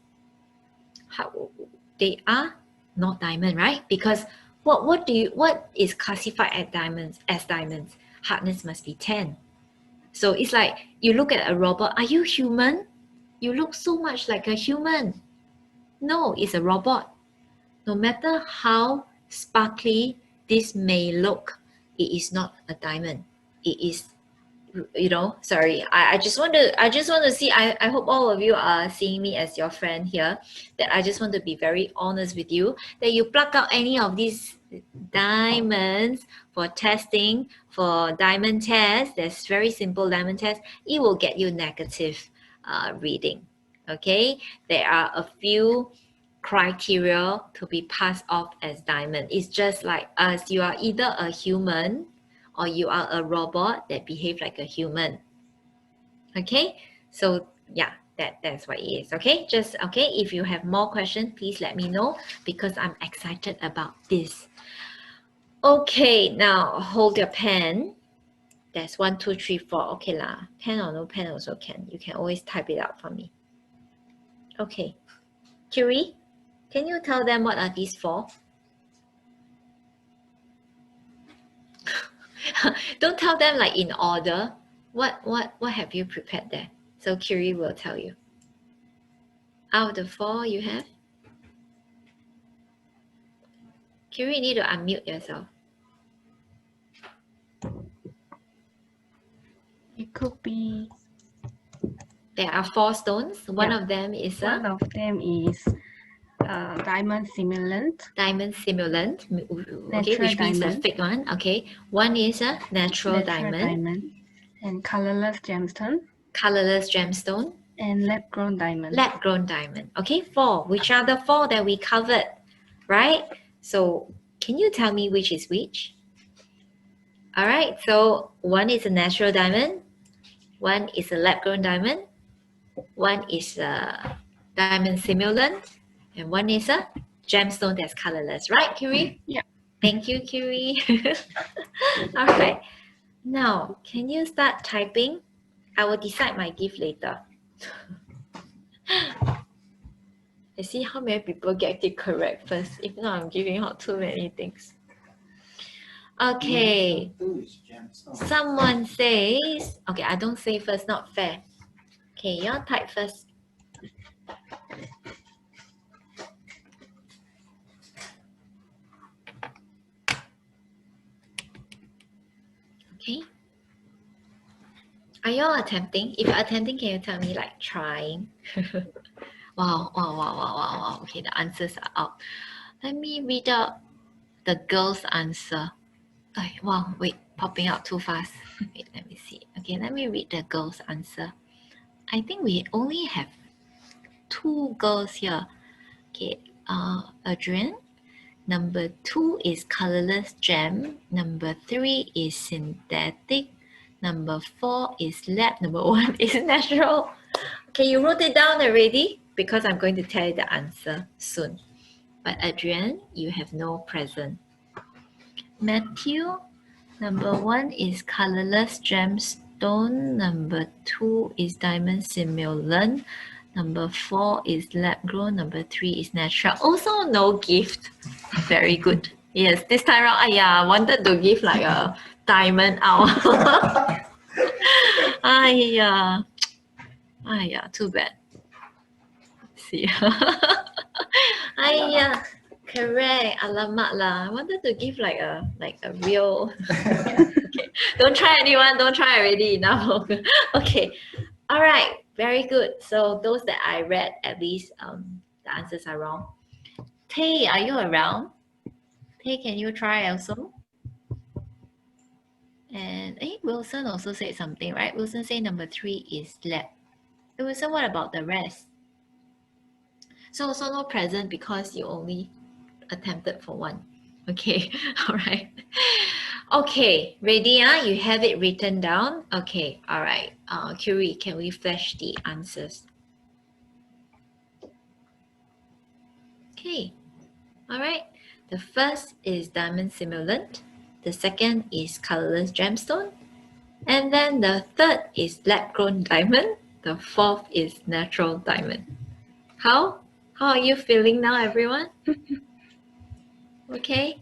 They are not diamond, right? Because what is classified as diamonds? Hardness must be 10. So it's like you look at a robot. Are you human? You look so much like a human. No, it's a robot. No matter how sparkly this may look, it is not a diamond. It is, sorry. I just want to see. I hope all of you are seeing me as your friend here. That I just want to be very honest with you. That you pluck out any of these diamonds for testing, for diamond test. There's very simple diamond test. It will get you negative reading. Okay, there are a few criteria to be passed off as diamond. It's just like us. You are either a human or you are a robot that behave like a human. Okay, so yeah, that's what it is. Okay, just okay. If you have more questions, please let me know because I'm excited about this. Okay, now hold your pen. There's 1, 2, 3, 4. Okay lah, pen or no pen also can. You can always type it out for me. Okay, Kiri, can you tell them what are these for? Don't tell them like in order. What have you prepared there? So Kiri will tell you. Out of the 4 you have? Kiri, you need to unmute yourself. It could be. There are 4 stones. One of them is diamond simulant. Diamond simulant. Okay, Natural which means diamond. a fake one. Okay. One is a natural diamond. And colorless gemstone. Colorless gemstone. And lab-grown diamond. Lab-grown diamond. Okay, 4. Which are the 4 that we covered? Right? So can you tell me which is which? All right. So one is a natural diamond. One is a lab-grown diamond. One is a diamond simulant. And one is a gemstone that's colorless. Right, Kiri? Yeah. Thank you, Kiri. All right. Now, can you start typing? I will decide my gift later. I see how many people get it correct first. If not, I'm giving out too many things. Okay. Two is gemstone. Someone says, okay, I don't say first, not fair. Okay, your type first. Okay. Are you all attempting? If you're attempting, can you tell me like trying? Wow, wow, wow, wow, wow, wow. Okay, the answers are out. Let me read out the girl's answer. Oh, wow, wait, popping out too fast. Wait, let me see. Okay, let me read the girl's answer. I think we only have 2 girls here. Okay, Adrian. Number 2 is colorless gem. Number 3 is synthetic. Number 4 is lab. Number 1 is natural. Okay, you wrote it down already because I'm going to tell you the answer soon. But Adrian, you have no present. Matthew, number 1 is colorless gemstone. Number 2 is diamond simulant. Number 4 is Labgrown. Number 3 is natural. Also no gift. Very good. Yes, this time around, I wanted to give like a diamond out. Too bad. See. Correct. Alamak lah. I wanted to give like a real. Okay. Don't try anyone. Don't try already. Now. Okay. All right. Very good. So those that I read, at least the answers are wrong. Tay, are you around? Tay, can you try also? And Wilson also said something, right? Wilson said number 3 is lab. Wilson, what about the rest? So also no present because you only attempted for 1. Okay, all right. Okay, ready? You have it written down? Okay, all right. Curie, can we flash the answers? Okay, all right. The first is diamond simulant. The second is colorless gemstone. And then the third is lab-grown diamond. The fourth is natural diamond. How are you feeling now, everyone? Okay.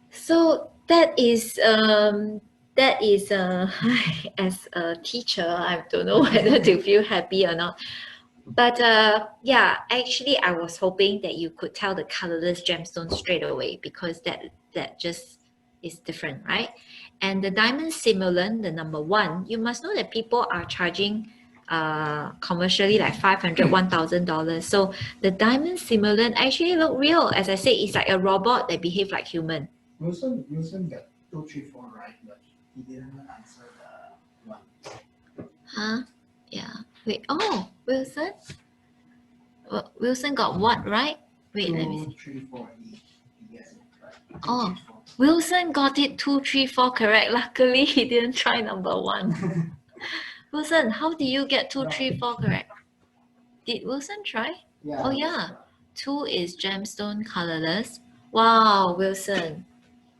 So that is as a teacher, I don't know whether to feel happy or not. But yeah, actually I was hoping that you could tell the colorless gemstone straight away because that just is different, right? And the diamond simulant, the number 1, you must know that people are charging commercially like $500, $1,000. So the diamond simulant actually look real. As I said, it's like a robot that behave like human. Wilson got 2, 3, 4 right, but he didn't answer the 1. Huh? Yeah. Wait. Oh, Wilson. Wilson got what right? Wait, let me see. 2, 3, 4. He gets it right. Oh, Wilson got it 2, 3, 4 correct. Luckily, he didn't try number 1. Wilson, how did you get 2, 3, 4 correct? Did Wilson try? Yeah. Oh yeah. 2 is gemstone colorless. Wow, Wilson.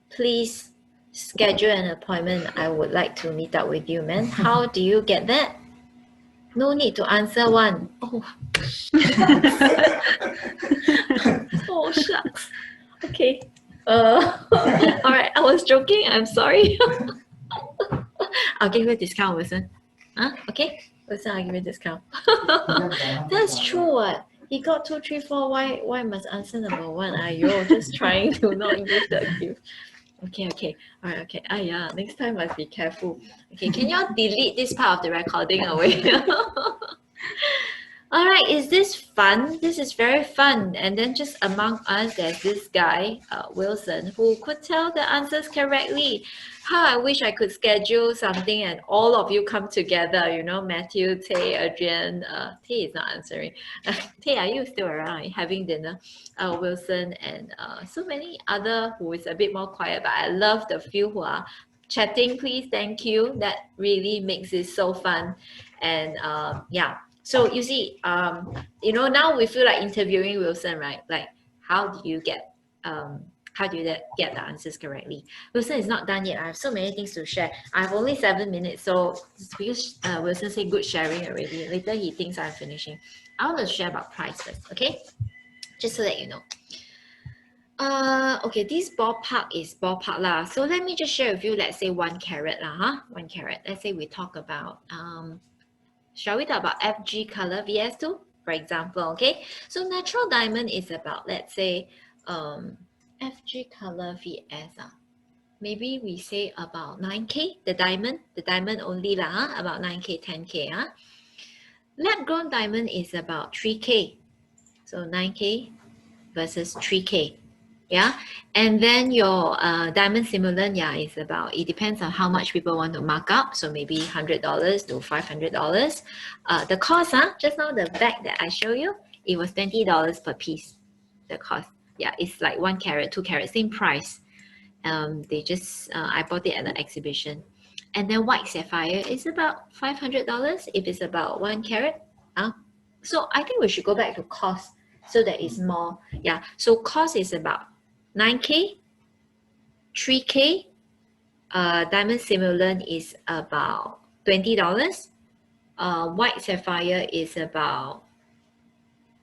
Please schedule an appointment. I would like to meet up with you, man. How do you get that? No need to answer 1. Oh. Oh shucks. Okay. All right. I was joking. I'm sorry. I'll give you a discount, Wilson. Okay. Wilson, I'll give you a discount. That's true. What? He got 2, 3, 4. Why must answer number 1? You're just trying to not give the gift. Okay. All right, okay. Next time must be careful. Okay, can you all delete this part of the recording away? All right, is this fun? This is very fun. And then just among us, there's this guy, Wilson, who could tell the answers correctly. How I wish I could schedule something and all of you come together, you know, Matthew, Tay, Adrian. Tay is not answering. Tay, are you still around? Are you having dinner? Wilson and so many other who is a bit more quiet, but I love the few who are chatting. Please, thank you. That really makes it so fun. And yeah. So you see, you know, now we feel like interviewing Wilson, right? Like, how do you get the answers correctly? Wilson is not done yet. I have so many things to share. I have only 7 minutes, so because Wilson said good sharing already. Later he thinks I'm finishing. I want to share about price first, okay? Just so that you know. Okay, this ballpark is ballpark lah. So let me just share with you, let's say 1 carat lah, huh? 1 carat. Let's say we talk about, shall we talk about FG color VS2, for example, okay? So natural diamond is about, let's say, FG color VS, maybe we say about 9K, the diamond only lah, huh? About 9K, 10K, huh? Lab-grown diamond is about 3K. So 9K versus 3K. Yeah, and then your diamond simulant, yeah, is about, it depends on how much people want to mark up. So maybe $100 to $500. The cost, just now the bag that I show you, it was $20 per piece. The cost, yeah, it's like 1 carat, 2 carat, same price. They just I bought it at the exhibition. And then white sapphire is about $500 if it's about 1 carat. So I think we should go back to cost so that it's more. Yeah, so cost is about 9K, 3K. Diamond simulant is about $20. White sapphire is about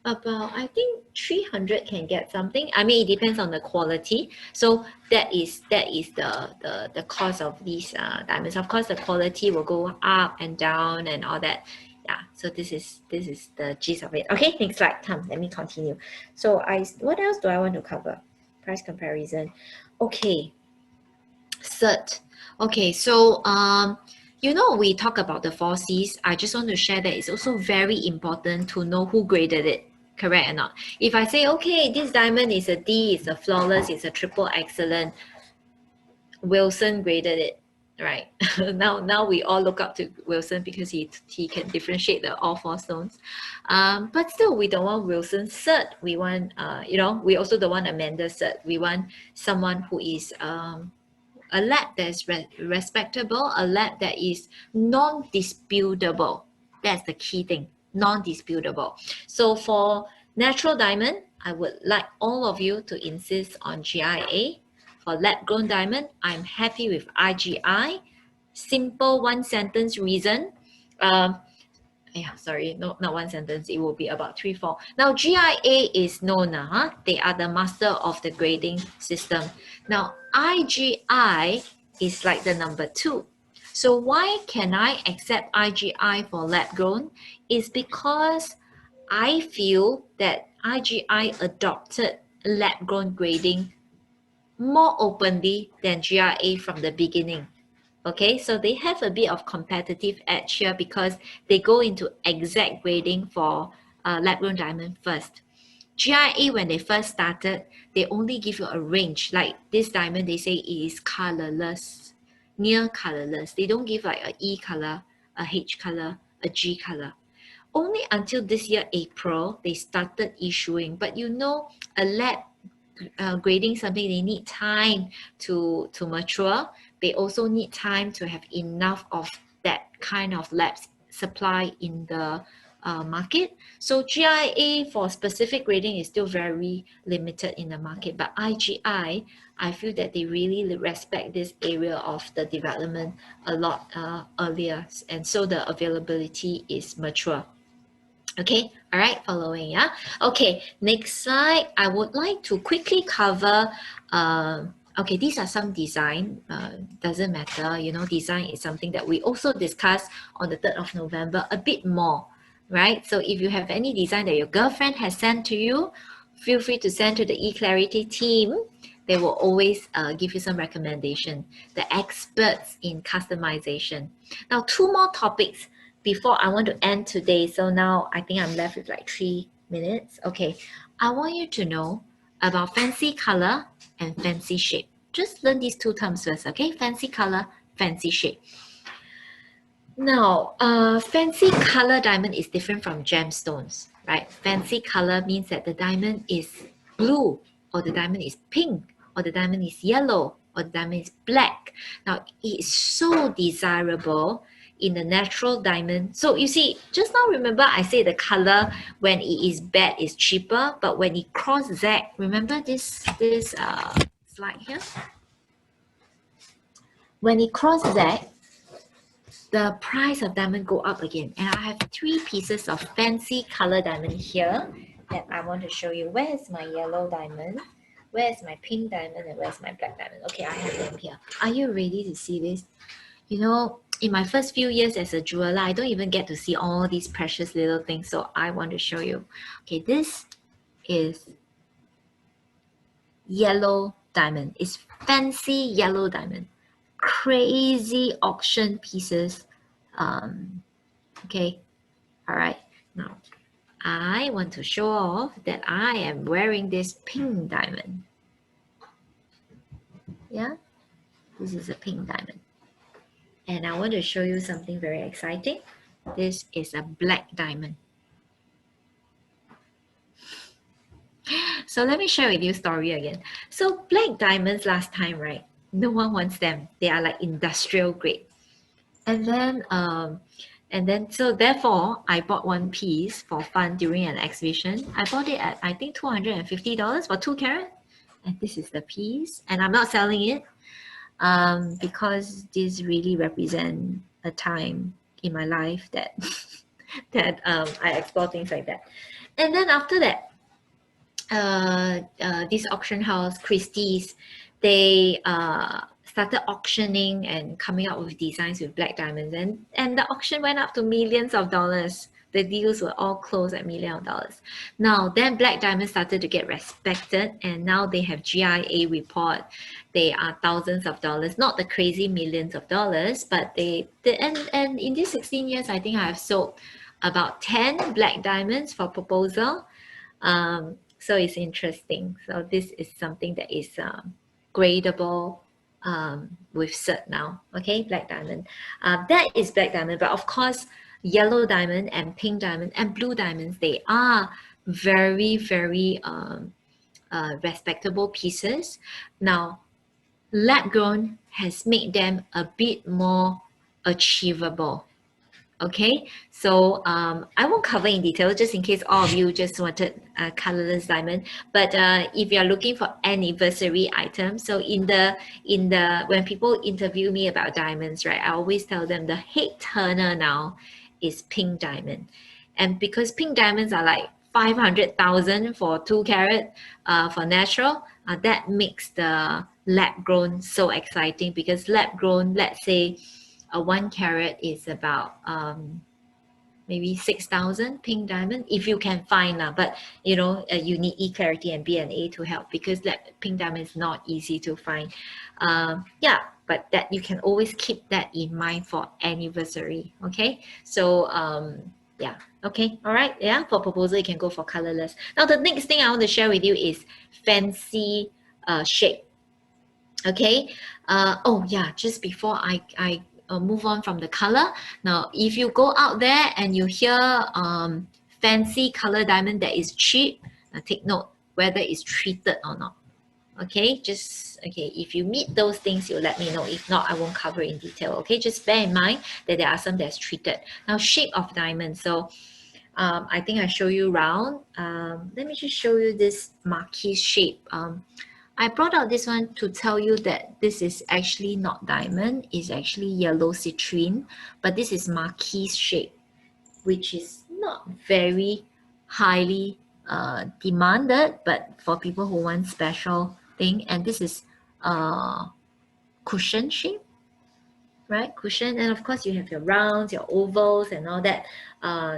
I think 300 can get something. I mean, it depends on the quality. So that is the cost of these diamonds. Of course, the quality will go up and down and all that. Yeah, so this is the gist of it. Okay, next slide. Come, let me continue. So what else do I want to cover? Price comparison. Okay, cert. Okay, so you know, we talk about the 4 Cs. I just want to share that it's also very important to know who graded it. Correct or not? If I say, okay, this diamond is a D, it's a flawless, it's a triple excellent, Wilson graded it, right? now we all look up to Wilson because he can differentiate the all 4 stones. But still, we don't want Wilson cert. We want, you know, we also don't want Amanda cert. We want someone who is a lab that is respectable, a lab that is non-disputable. That's the key thing, non-disputable. So for natural diamond, I would like all of you to insist on GIA. For lab-grown diamond, I'm happy with IGI. Simple 1 sentence reason. Yeah, sorry, no, not 1 sentence. It will be about 3, 4. Now, GIA is known, they are the master of the grading system. Now, IGI is like the number 2. So why can I accept IGI for lab grown? Is because I feel that IGI adopted lab grown grading more openly than GIA from the beginning. Okay, so they have a bit of competitive edge here because they go into exact grading for lab-grown diamond first. GIA, when they first started, they only give you a range. Like this diamond, they say it is colorless, near colorless. They don't give like a E color, a H color, a G color. Only until this year, April, they started issuing. But you know, a lab grading something, they need time to mature. They also need time to have enough of that kind of labs supply in the market. So GIA for specific grading is still very limited in the market, but IGI, I feel that they really respect this area of the development a lot earlier, and so the availability is mature. Okay, all right, following, yeah. Okay, next slide. I would like to quickly cover, okay, these are some design, doesn't matter, you know, design is something that we also discuss on the 3rd of November a bit more, right? So if you have any design that your girlfriend has sent to you, feel free to send to the eClarity team. They will always give you some recommendation, the experts in customization. Now, 2 more topics before I want to end today. So now I think I'm left with like 3 minutes. Okay, I want you to know about fancy color and fancy shape. Just learn these 2 terms first, okay? Fancy color, fancy shape. Now, fancy color diamond is different from gemstones, right? Fancy color means that the diamond is blue, or the diamond is pink, or the diamond is yellow, or the diamond is black. Now, it is so desirable in the natural diamond. So you see, just now remember I say the color when it is bad is cheaper, but when it cross zag, remember this slide here? When it cross zag, the price of diamond go up again. And I have 3 pieces of fancy color diamond here that I want to show you. Where is my yellow diamond? Where's my pink diamond and where's my black diamond? Okay, I have them here. Are you ready to see this? You know, in my first few years as a jeweler, I don't even get to see all these precious little things. So I want to show you. Okay, this is yellow diamond. It's fancy yellow diamond. Crazy auction pieces. Okay, all right. Now, I want to show off that I am wearing this pink diamond. Yeah, this is a pink diamond. And I want to show you something very exciting. This is a black diamond. So let me share with you a story again. So black diamonds last time, right? No one wants them. They are like industrial grade. And then so therefore I bought one piece for fun during an exhibition. I bought it at I think $250 for 2 carat. And this is the piece. And I'm not selling it because this really represents a time in my life that I explore things like that. And then after that, this auction house, Christie's, they started auctioning and coming up with designs with black diamonds, and the auction went up to millions of dollars. The deals were all closed at millions of dollars. Now, then black diamonds started to get respected, and now they have GIA report. They are thousands of dollars, not the crazy millions of dollars, but and in these 16 years, I think I have sold about 10 black diamonds for proposal. So it's interesting. So this is something that is gradable with cert now. Okay, black diamond. That is black diamond, but of course, yellow diamond and pink diamond and blue diamonds, they are very, very respectable pieces. Now, Labgrown has made them a bit more achievable. Okay, so I won't cover in detail just in case all of you just wanted a colorless diamond. But if you're looking for anniversary items, so in the when people interview me about diamonds, right, I always tell them the head turner now is pink diamond, and because pink diamonds are like 500,000 for 2 carat for natural, that makes the lab grown so exciting because lab grown, let's say, a 1 carat is about maybe 6,000 pink diamond if you can find but you know you need eClarity and BNA to help because that pink diamond is not easy to find. Yeah, but that you can always keep that in mind for anniversary. Okay, so yeah, okay, all right, yeah, for proposal you can go for colorless. Now the next thing I want to share with you is fancy shape. Okay, oh yeah, just before I move on from the color. Now, if you go out there and you hear fancy color diamond that is cheap, take note whether it's treated or not. Okay, just okay. If you meet those things, you let me know. If not, I won't cover in detail. Okay, just bear in mind that there are some that's treated. Now, shape of diamond. So, I think I show you round. Let me just show you this marquise shape. I brought out this one to tell you that this is actually not diamond, it's actually yellow citrine, but this is marquise shape, which is not very highly demanded, but for people who want special thing, and this is cushion shape, right? Cushion, and of course you have your rounds, your ovals and all that.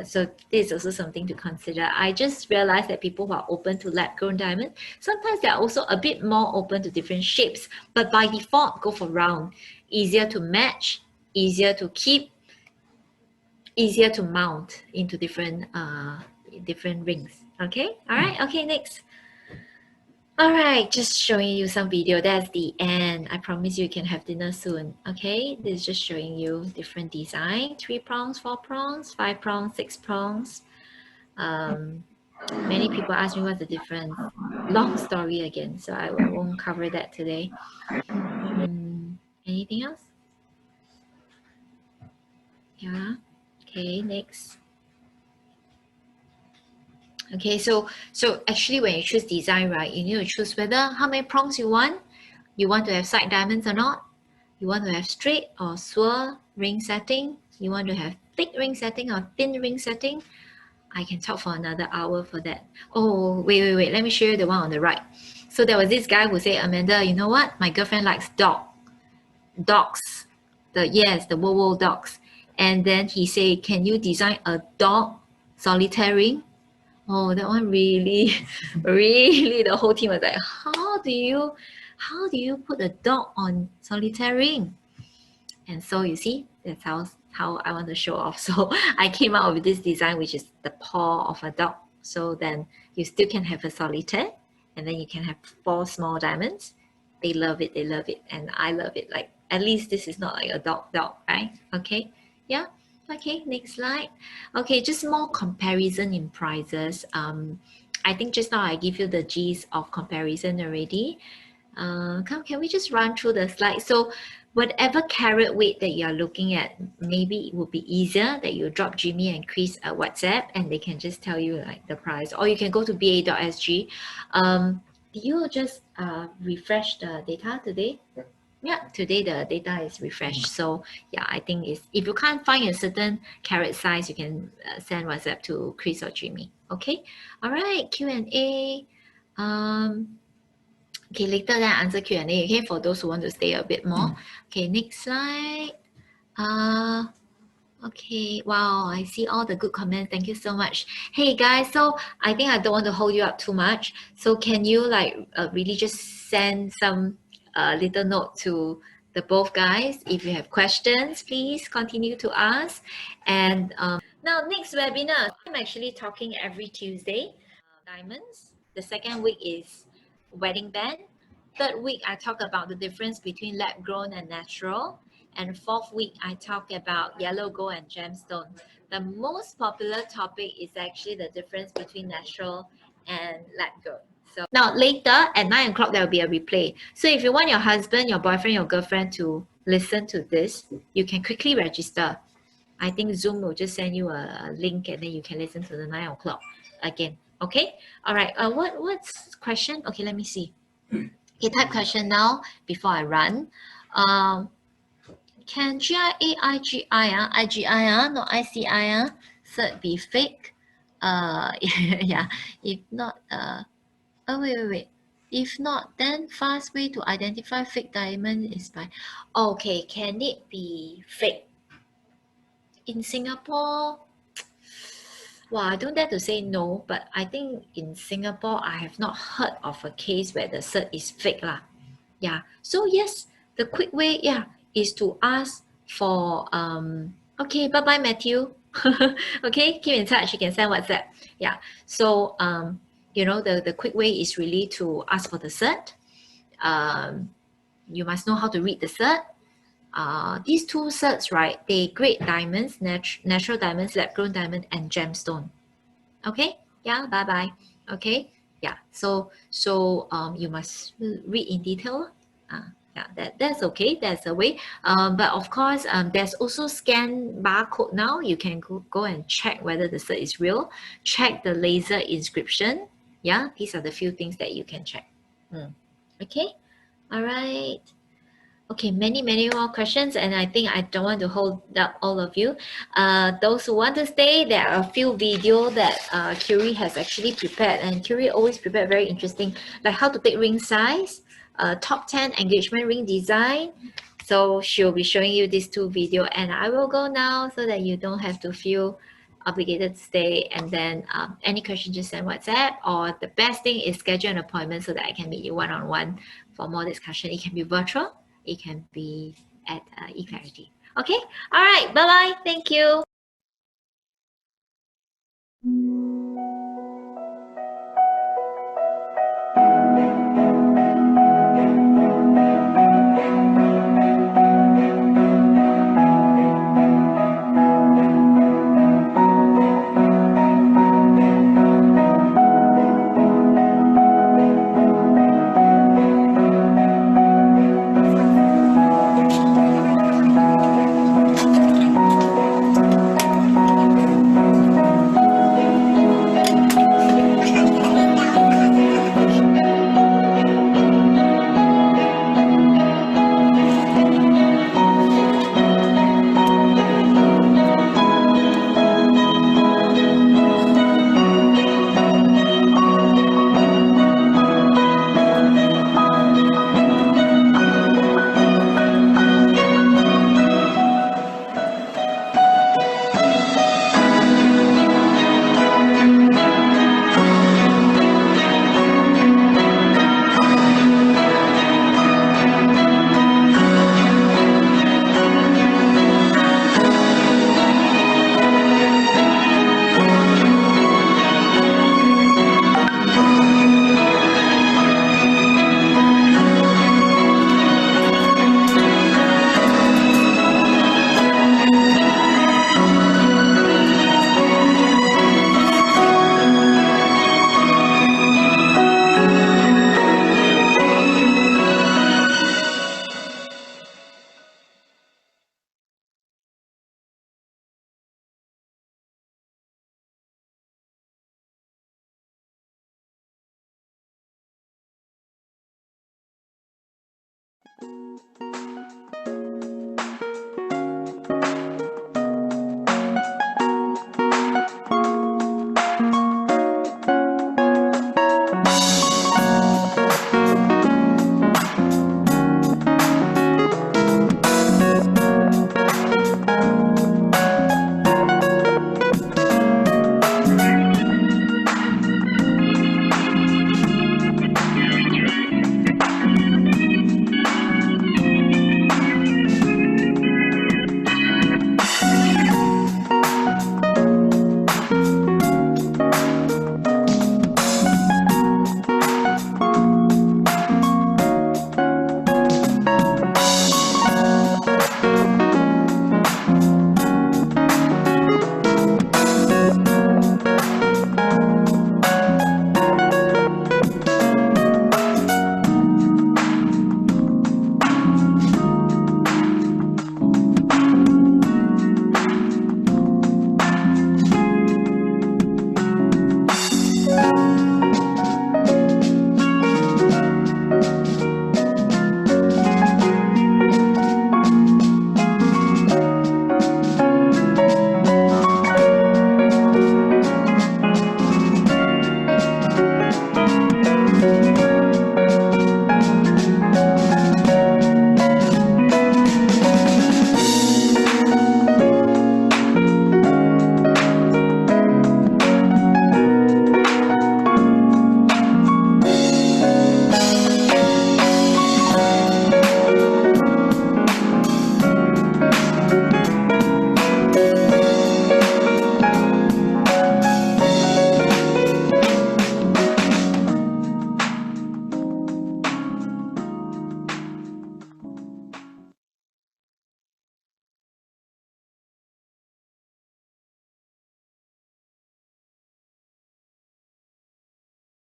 So this is also something to consider. I just realized that people who are open to lab grown diamond, sometimes they're also a bit more open to different shapes, but by default, go for round. Easier to match, easier to keep, easier to mount into different rings. Okay, all right, okay, next. All right, just showing you some video. That's the end. I promise you can have dinner soon. Okay, this is just showing you different design. 3 prongs, 4 prongs, 5 prongs, 6 prongs. Many people ask me what's the difference. Long story again, so I won't cover that today. Anything else? Yeah. Okay, next. Okay, so actually when you choose design, right, you need to choose whether how many prongs you want. You want to have side diamonds or not. You want to have straight or swirl ring setting. You want to have thick ring setting or thin ring setting. I can talk for another hour for that. Oh, wait. Let me show you the one on the right. So there was this guy who said, Amanda, you know what? My girlfriend likes dogs. The Wo dogs. And then he said, can you design a dog solitaire ring? Oh, that one really, really, the whole team was like, how do you put a dog on solitaire ring? And so you see, that's how I want to show off. So I came out with this design, which is the paw of a dog. So then you still can have a solitaire, and then you can have 4 small diamonds. They love it, and I love it. Like, at least this is not like a dog, right? Okay, yeah. Okay, next slide. Okay, just more comparison in prices. I think just now I give you the gist of comparison already. Can we just run through the slide? So whatever carat weight that you're looking at, maybe it would be easier that you drop Jimmy and Chris a WhatsApp and they can just tell you like the price, or you can go to ba.sg. Did you just refresh the data today? Yeah, today the data is refreshed. So yeah, I think if you can't find a certain carat size, you can send WhatsApp to Chris or Jimmy. Okay, all right, Q&A. Okay, later then I answer Q&A, okay, for those who want to stay a bit more. Okay, next slide. Okay, wow, I see all the good comments. Thank you so much. Hey guys, so I think I don't want to hold you up too much. So can you like really just send some little note to the both guys? If you have questions, please continue to ask. And now next webinar, I'm actually talking every Tuesday. Diamonds. The second week is wedding band. Third week, I talk about the difference between lab grown and natural. And fourth week, I talk about yellow gold and gemstone. The most popular topic is actually the difference between natural and lab grown. So now later at 9 o'clock, there will be a replay. So if you want your husband, your boyfriend, your girlfriend to listen to this, you can quickly register. I think Zoom will just send you a link and then you can listen to the 9 o'clock again. Okay. All right. What's question? Okay, let me see. Okay, type question now before I run. Can IGI, not ICI, cert be fake? Yeah. If not, oh wait. If not, then fast way to identify fake diamond is by. Okay, can it be fake? In Singapore, well, I don't dare to say no, but I think in Singapore, I have not heard of a case where the cert is fake lah. Yeah. So yes, the quick way, yeah, is to ask for okay, bye Matthew. Okay, keep in touch. You can send WhatsApp. Yeah. So you know, the quick way is really to ask for the cert. You must know how to read the cert. These 2 certs, right? They grade diamonds, natural diamonds, lab grown diamond, and gemstone. Okay. Yeah. Bye. Okay. Yeah. So you must read in detail. Yeah, that's okay. That's a way. But of course, there's also scan barcode now. You can go and check whether the cert is real. Check the laser inscription. Yeah, these are the few things that you can check. Okay. All right. Okay, many more questions, and I think I don't want to hold up all of you. Those who want to stay, there are a few videos that Curie has actually prepared, and Curie always prepared very interesting, like how to take ring size, top 10 engagement ring design. So she'll be showing you these 2 videos, and I will go now so that you don't have to feel obligated to stay. And then any question, just send WhatsApp, or the best thing is schedule an appointment so that I can meet you one-on-one for more discussion. It can be virtual. It can be at eClarity. Okay. All right. Bye-bye. Thank you.